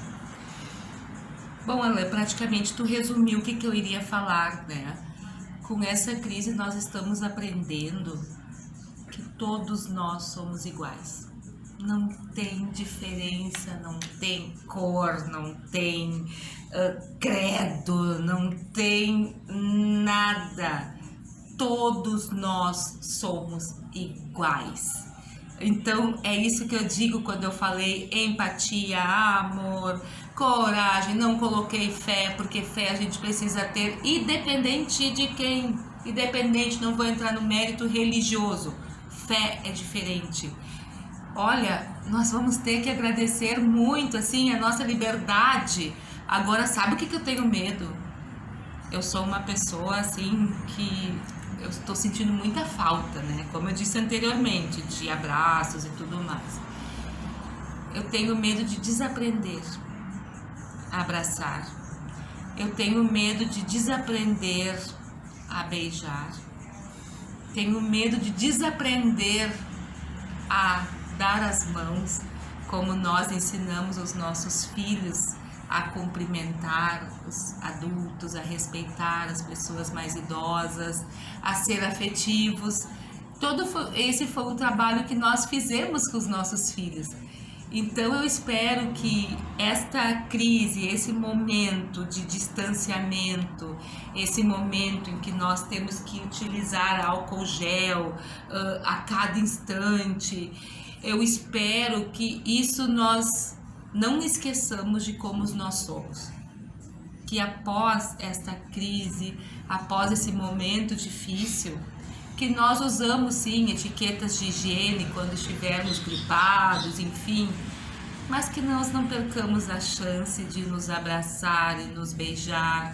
Bom, Alain, praticamente tu resumiu o que eu iria falar, né? Com essa crise nós estamos aprendendo que todos nós somos iguais. Não tem diferença, não tem cor, não tem credo, não tem nada. Todos nós somos iguais. Então, é isso que eu digo quando eu falei empatia, amor, coragem. Não coloquei fé, porque fé a gente precisa ter, independente de quem. Independente, não vou entrar no mérito religioso. Fé é diferente. Olha, nós vamos ter que agradecer muito, assim, a nossa liberdade. Agora, sabe o que eu tenho medo? Eu sou uma pessoa, assim, que eu estou sentindo muita falta, né? Como eu disse anteriormente, de abraços e tudo mais. Eu tenho medo de desaprender a abraçar. Eu tenho medo de desaprender a beijar. Tenho medo de desaprender a dar as mãos, como nós ensinamos os nossos filhos a cumprimentar os adultos, a respeitar as pessoas mais idosas, a ser afetivos. Esse foi o trabalho que nós fizemos com os nossos filhos. Então eu espero que esta crise, esse momento de distanciamento, esse momento em que nós temos que utilizar álcool gel a cada instante, eu espero que isso nós não esqueçamos de como nós somos. Que após esta crise, após esse momento difícil, que nós usamos sim etiquetas de higiene quando estivermos gripados, enfim, mas que nós não percamos a chance de nos abraçar e nos beijar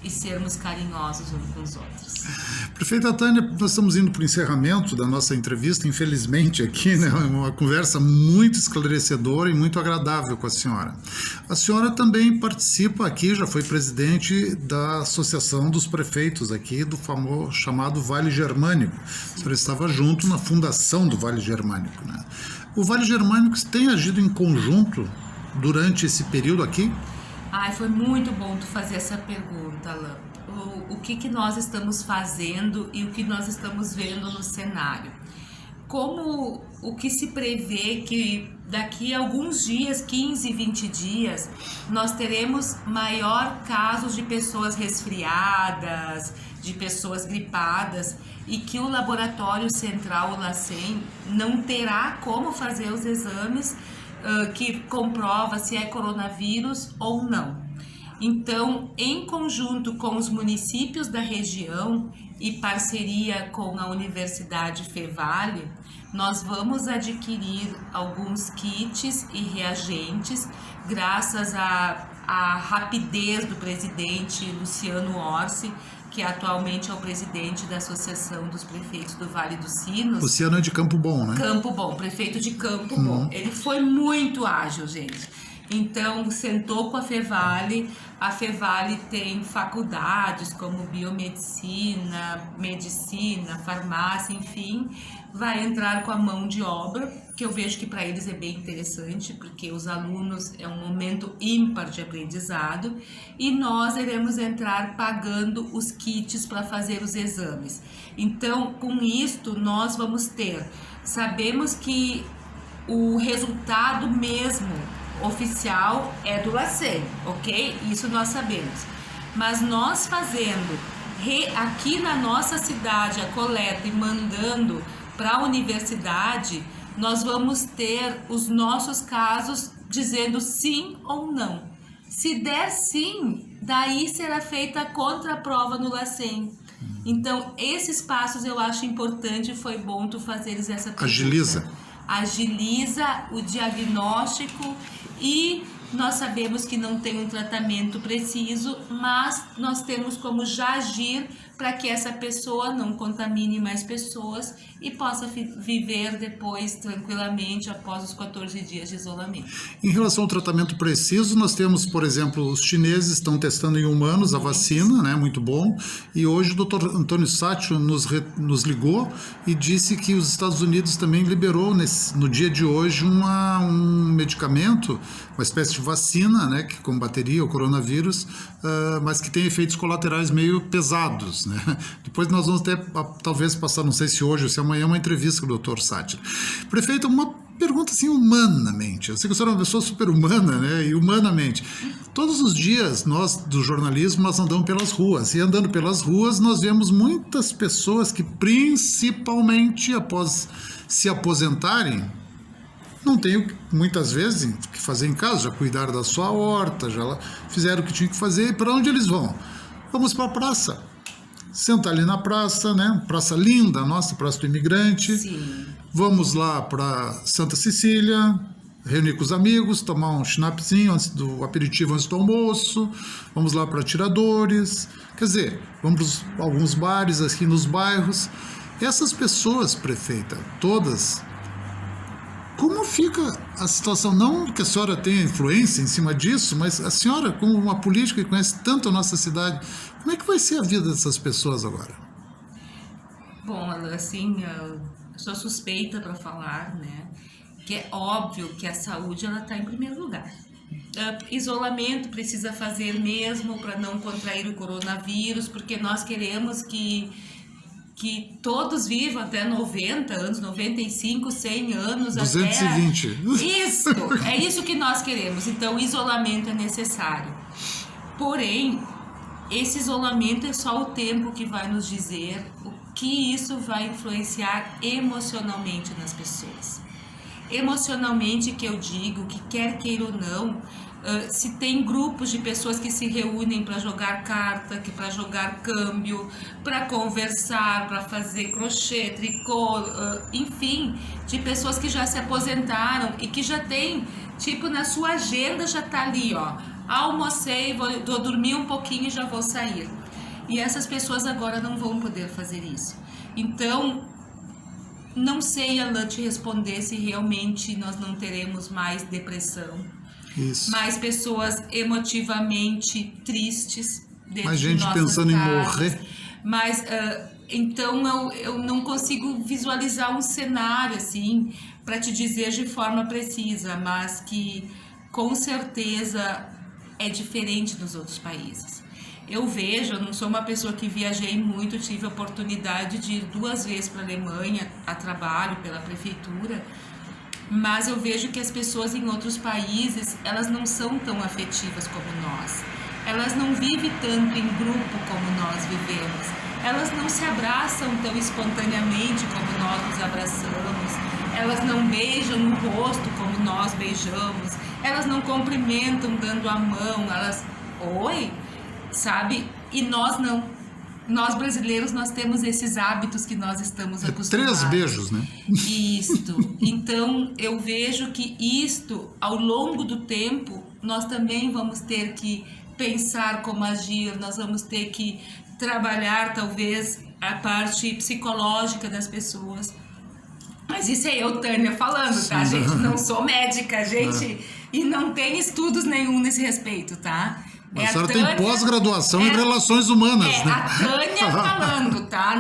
e sermos carinhosos uns com os outros. Prefeita Tânia, nós estamos indo para o encerramento da nossa entrevista, infelizmente aqui, né, uma conversa muito esclarecedora e muito agradável com a senhora. A senhora também participa aqui, já foi presidente da Associação dos Prefeitos aqui, do famoso chamado Vale Germânico. A senhora estava junto na fundação do Vale Germânico, né? O Vale Germânico tem agido em conjunto durante esse período aqui? Foi muito bom tu fazer essa pergunta, Alain. O que nós estamos fazendo e o que nós estamos vendo no cenário. Como o que se prevê que daqui a alguns dias, 15, 20 dias, nós teremos maior casos de pessoas resfriadas, de pessoas gripadas, e que o laboratório central, o LACEN, não terá como fazer os exames que comprova se é coronavírus ou não. Então, em conjunto com os municípios da região e parceria com a Universidade Fevale, nós vamos adquirir alguns kits e reagentes, graças à rapidez do presidente Luciano Orsi, que atualmente é o presidente da Associação dos Prefeitos do Vale dos Sinos. Luciano é de Campo Bom, né? Campo Bom, prefeito de Campo Bom. Ele foi muito ágil, gente. Então, sentou com a Fevale tem faculdades como biomedicina, medicina, farmácia, enfim, vai entrar com a mão de obra, que eu vejo que para eles é bem interessante, porque os alunos é um momento ímpar de aprendizado, e nós iremos entrar pagando os kits para fazer os exames. Então, com isto, nós vamos sabemos que o resultado mesmo oficial é do LACEN, ok? Isso nós sabemos. Mas nós fazendo aqui na nossa cidade a coleta e mandando para a universidade, nós vamos ter os nossos casos dizendo sim ou não. Se der sim, daí será feita a contraprova no LACEN. Então, esses passos eu acho importante e foi bom tu fazeres essa pergunta. Agiliza o diagnóstico, e nós sabemos que não tem um tratamento preciso, mas nós temos como já agir para que essa pessoa não contamine mais pessoas e possa viver depois tranquilamente após os 14 dias de isolamento. Em relação ao tratamento preciso, nós temos, por exemplo, os chineses estão testando em humanos a vacina, né, muito bom, e hoje o Dr. Antônio Sátio nos ligou e disse que os Estados Unidos também liberou no dia de hoje um medicamento, uma espécie de vacina, né, que combateria o coronavírus, mas que tem efeitos colaterais meio pesados, né? Depois nós vamos ter, talvez passar, não sei se hoje ou se amanhã, uma entrevista com o Dr. Sátio. Prefeito, uma pergunta assim humanamente. Eu sei que você é uma pessoa super humana, né? E humanamente. Todos os dias, nós do jornalismo, nós andamos pelas ruas. E andando pelas ruas, nós vemos muitas pessoas que, principalmente após se aposentarem, não tem muitas vezes o que fazer em casa, já cuidaram da sua horta, já fizeram o que tinham que fazer. E para onde eles vão? Vamos para a praça. Senta ali na praça, né? Praça linda, nossa, Praça do Imigrante. Sim. Vamos lá para Santa Cecília, reunir com os amigos, tomar um schnapzinho antes do aperitivo, antes do almoço. Vamos lá para Tiradores. Quer dizer, vamos para alguns bares aqui nos bairros. Essas pessoas, prefeita, todas Como fica a situação? Não que a senhora tenha influência em cima disso, mas a senhora, como uma política que conhece tanto a nossa cidade, como é que vai ser a vida dessas pessoas agora? Bom, assim, eu sou suspeita para falar, né? Que é óbvio que a saúde ela está em primeiro lugar. Isolamento precisa fazer mesmo para não contrair o coronavírus, porque nós queremos que todos vivam até 90 anos, 95, 100 anos, 220. Até... Isso, é isso que nós queremos. Então, isolamento é necessário. Porém, esse isolamento é só o tempo que vai nos dizer o que isso vai influenciar emocionalmente nas pessoas. Emocionalmente, que eu digo, que quer queira ou não, se tem grupos de pessoas que se reúnem para jogar carta, para jogar câmbio, para conversar, para fazer crochê, tricô, enfim, de pessoas que já se aposentaram e que já tem, tipo, na sua agenda já tá ali, ó, almocei, vou dormir um pouquinho e já vou sair. E essas pessoas agora não vão poder fazer isso. Então, não sei, Alain, te responder se realmente nós não teremos mais depressão. Isso. Mais pessoas emotivamente tristes dentro mais de gente nossas pensando casas. em morrer. Mas, então, eu não consigo visualizar um cenário, assim, para te dizer de forma precisa, mas que, com certeza, é diferente dos outros países. Eu vejo, eu não sou uma pessoa que viajei muito, tive a oportunidade de ir 2 vezes para a Alemanha a trabalho pela prefeitura, mas eu vejo que as pessoas em outros países, elas não são tão afetivas como nós. Elas não vivem tanto em grupo como nós vivemos. Elas não se abraçam tão espontaneamente como nós nos abraçamos. Elas não beijam no rosto como nós beijamos. Elas não cumprimentam dando a mão. Elas, oi, sabe? E nós não. Nós brasileiros, nós temos esses hábitos que nós estamos acostumados. 3 beijos, né? Isto. Então, eu vejo que isto, ao longo do tempo, nós também vamos ter que pensar como agir, nós vamos ter que trabalhar, talvez, a parte psicológica das pessoas. Mas isso é eu, Tânia, falando, tá, gente? Não sou médica, gente, e não tem estudos nenhum nesse respeito, tá? Mas a senhora tem pós-graduação em relações humanas, né? A Tânia falando, tá?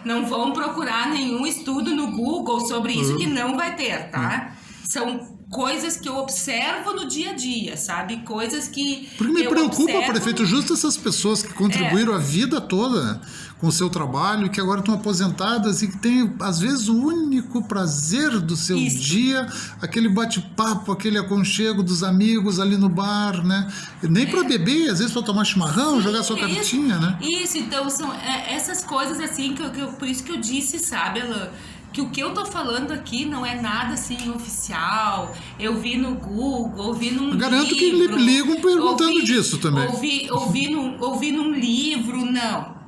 Não vão procurar nenhum estudo no Google sobre isso, que não vai ter, tá? São coisas que eu observo no dia a dia, sabe? Coisas que porque me preocupa, prefeito, justo essas pessoas que contribuíram a vida toda com o seu trabalho, que agora estão aposentadas e que têm, às vezes, o único prazer do seu dia, aquele bate-papo, aquele aconchego dos amigos ali no bar, né? Nem para beber, às vezes para tomar chimarrão, jogar sua cartinha, né? Isso, então, são essas coisas assim, por isso que eu disse, sabe, Alain, que o que eu tô falando aqui não é nada assim oficial. Eu vi no Google, ouvi num livro. Garanto que ligam perguntando disso também. Ouvi num livro,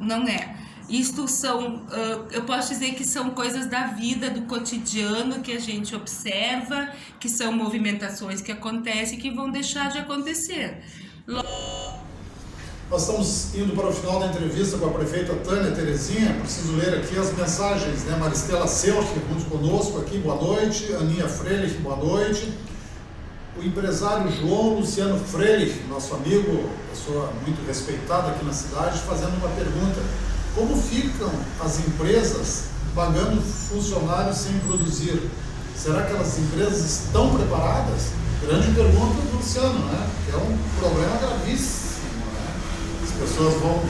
não é. Isto são, eu posso dizer que são coisas da vida, do cotidiano que a gente observa, que são movimentações que acontecem e que vão deixar de acontecer. Nós estamos indo para o final da entrevista com a prefeita Tânia Terezinha. Preciso ler aqui as mensagens, né? Maristela Selch, junto conosco aqui, boa noite. Aninha Frelich, boa noite. O empresário João Luciano Frelich, nosso amigo, pessoa muito respeitada aqui na cidade, fazendo uma pergunta. Como ficam as empresas pagando funcionários sem produzir? Será que as empresas estão preparadas? Grande pergunta do Luciano, né? Que é um problema gravíssimo. As pessoas vão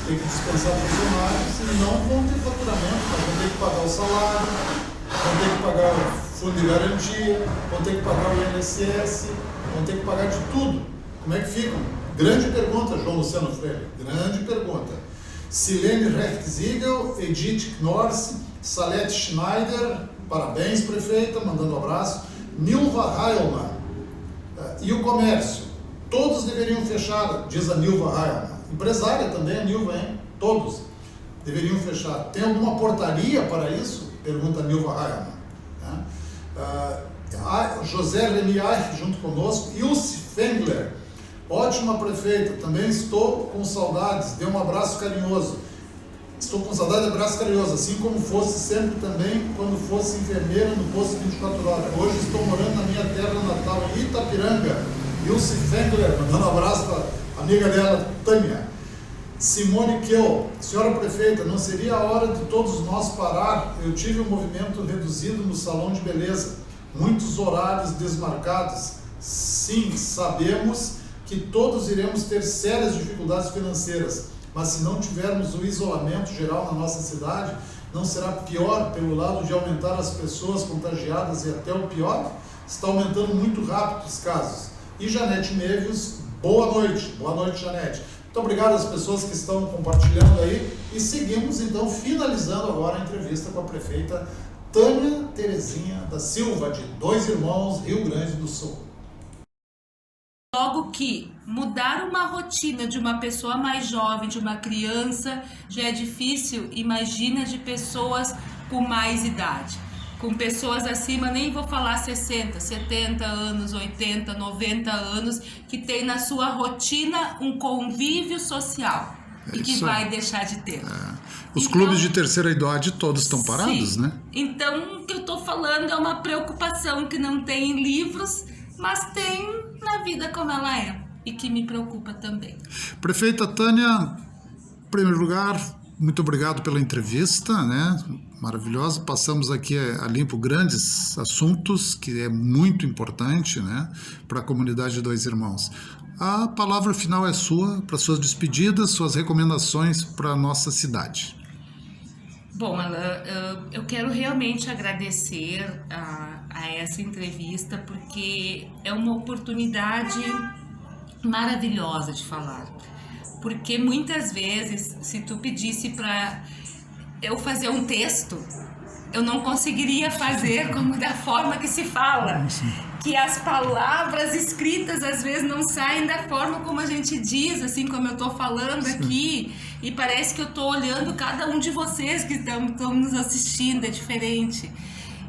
ter que dispensar funcionários e não vão ter faturamento, mas vão ter que pagar o salário, vão ter que pagar o fundo de garantia, vão ter que pagar o INSS, vão ter que pagar de tudo. Como é que ficam? Grande pergunta, João Luciano Freire, grande pergunta. Silene Rechtziegel, Edith Knorrs, Salete Schneider, parabéns, prefeita, mandando um abraço. Nilva Heilmann, e o comércio? Todos deveriam fechar, diz a Nilva Heilmann. Empresária também, a Nilva, hein? Todos deveriam fechar. Tem alguma portaria para isso? Pergunta a Nilva Heilmann. José Remy Eich, junto conosco. Ilse Fengler, ótima prefeita, também estou com saudades, dê um abraço carinhoso. Estou com saudade de abraço carinhoso, assim como fosse sempre também quando fosse enfermeira no posto 24 horas. Hoje estou morando na minha terra natal, em Itapiranga. Ilse Fengler, mandando um abraço para a amiga dela, Tânia. Simone Kiel, senhora prefeita, não seria a hora de todos nós parar? Eu tive um movimento reduzido no salão de beleza, muitos horários desmarcados. Sim, sabemos que todos iremos ter sérias dificuldades financeiras, mas se não tivermos o isolamento geral na nossa cidade, não será pior pelo lado de aumentar as pessoas contagiadas e até o pior? Está aumentando muito rápido os casos. E Janete Neves, boa noite. Boa noite, Janete. Muito obrigado às pessoas que estão compartilhando aí. E seguimos, então, finalizando agora a entrevista com a prefeita Tânia Terezinha da Silva, de Dois Irmãos, Rio Grande do Sul. Logo que mudar uma rotina de uma pessoa mais jovem, de uma criança, já é difícil, imagina de pessoas com mais idade. Com pessoas acima, nem vou falar 60, 70 anos, 80, 90 anos, que tem na sua rotina um convívio social e que vai deixar de ter. Os então, clubes de terceira idade todos estão parados, sim, né? Então, o que eu estou falando é uma preocupação que não tem em livros, mas tem na vida como ela é e que me preocupa também. Prefeita Tânia, em primeiro lugar, muito obrigado pela entrevista, né? Maravilhosa. Passamos aqui a limpo grandes assuntos, que é muito importante, né, para a comunidade de Dois Irmãos. A palavra final é sua, para suas despedidas, suas recomendações para a nossa cidade. Bom, eu quero realmente agradecer a essa entrevista, porque é uma oportunidade maravilhosa de falar. Porque muitas vezes, se tu pedisse para eu fazer um texto, eu não conseguiria fazer como da forma que se fala. Que as palavras escritas às vezes não saem da forma como a gente diz, assim como eu estou falando aqui. E parece que eu estou olhando cada um de vocês que estão nos assistindo, é diferente.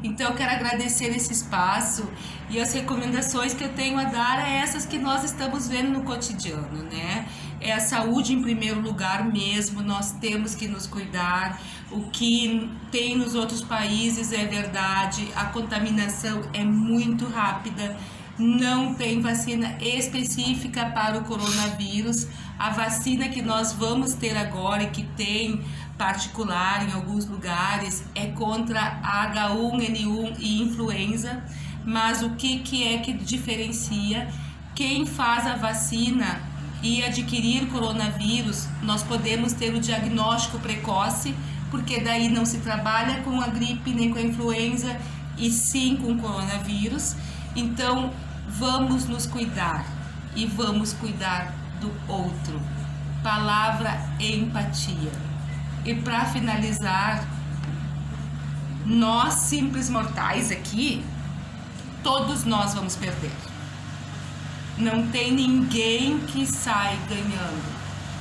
Então eu quero agradecer esse espaço, e as recomendações que eu tenho a dar é essas que nós estamos vendo no cotidiano, né? É a saúde em primeiro lugar mesmo, nós temos que nos cuidar. O que tem nos outros países é verdade, a contaminação é muito rápida, não tem vacina específica para o coronavírus. A vacina que nós vamos ter agora e que tem particular em alguns lugares é contra H1N1 e influenza, mas o que é que diferencia? Quem faz a vacina e adquirir coronavírus, nós podemos ter o diagnóstico precoce, porque daí não se trabalha com a gripe nem com a influenza, e sim com o coronavírus. Então, vamos nos cuidar e vamos cuidar do outro. Palavra empatia. E para finalizar, nós simples mortais aqui, todos nós vamos perder. Não tem ninguém que sai ganhando.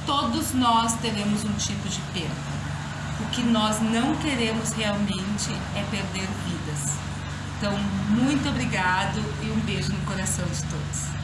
Todos nós teremos um tipo de perda. O que nós não queremos realmente é perder vidas. Então, muito obrigado e um beijo no coração de todos.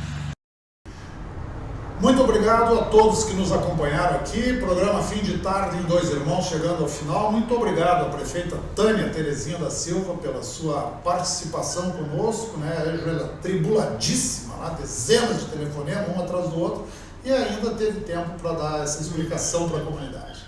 Muito obrigado a todos que nos acompanharam aqui. Programa Fim de Tarde em Dois Irmãos chegando ao final. Muito obrigado à prefeita Tânia Terezinha da Silva pela sua participação conosco, né? Ela tribuladíssima, né? Dezenas de telefonemas, um atrás do outro, e ainda teve tempo para dar essa explicação para a comunidade.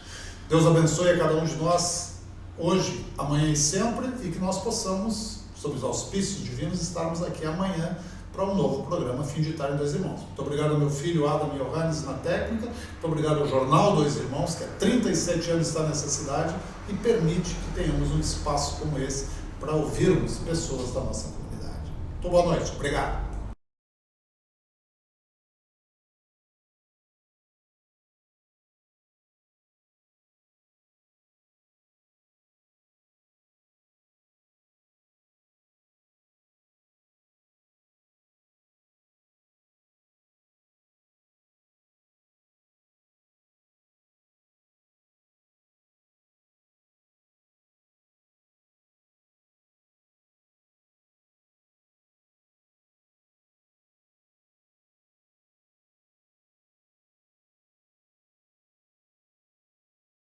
Deus abençoe a cada um de nós hoje, amanhã e sempre, e que nós possamos, sob os auspícios divinos, estarmos aqui amanhã para um novo programa Fim de Tarde em Dois Irmãos. Muito obrigado ao meu filho Adam Johannes na técnica, muito obrigado ao Jornal Dois Irmãos, que há 37 anos está nessa cidade e permite que tenhamos um espaço como esse para ouvirmos pessoas da nossa comunidade. Muito boa noite, obrigado.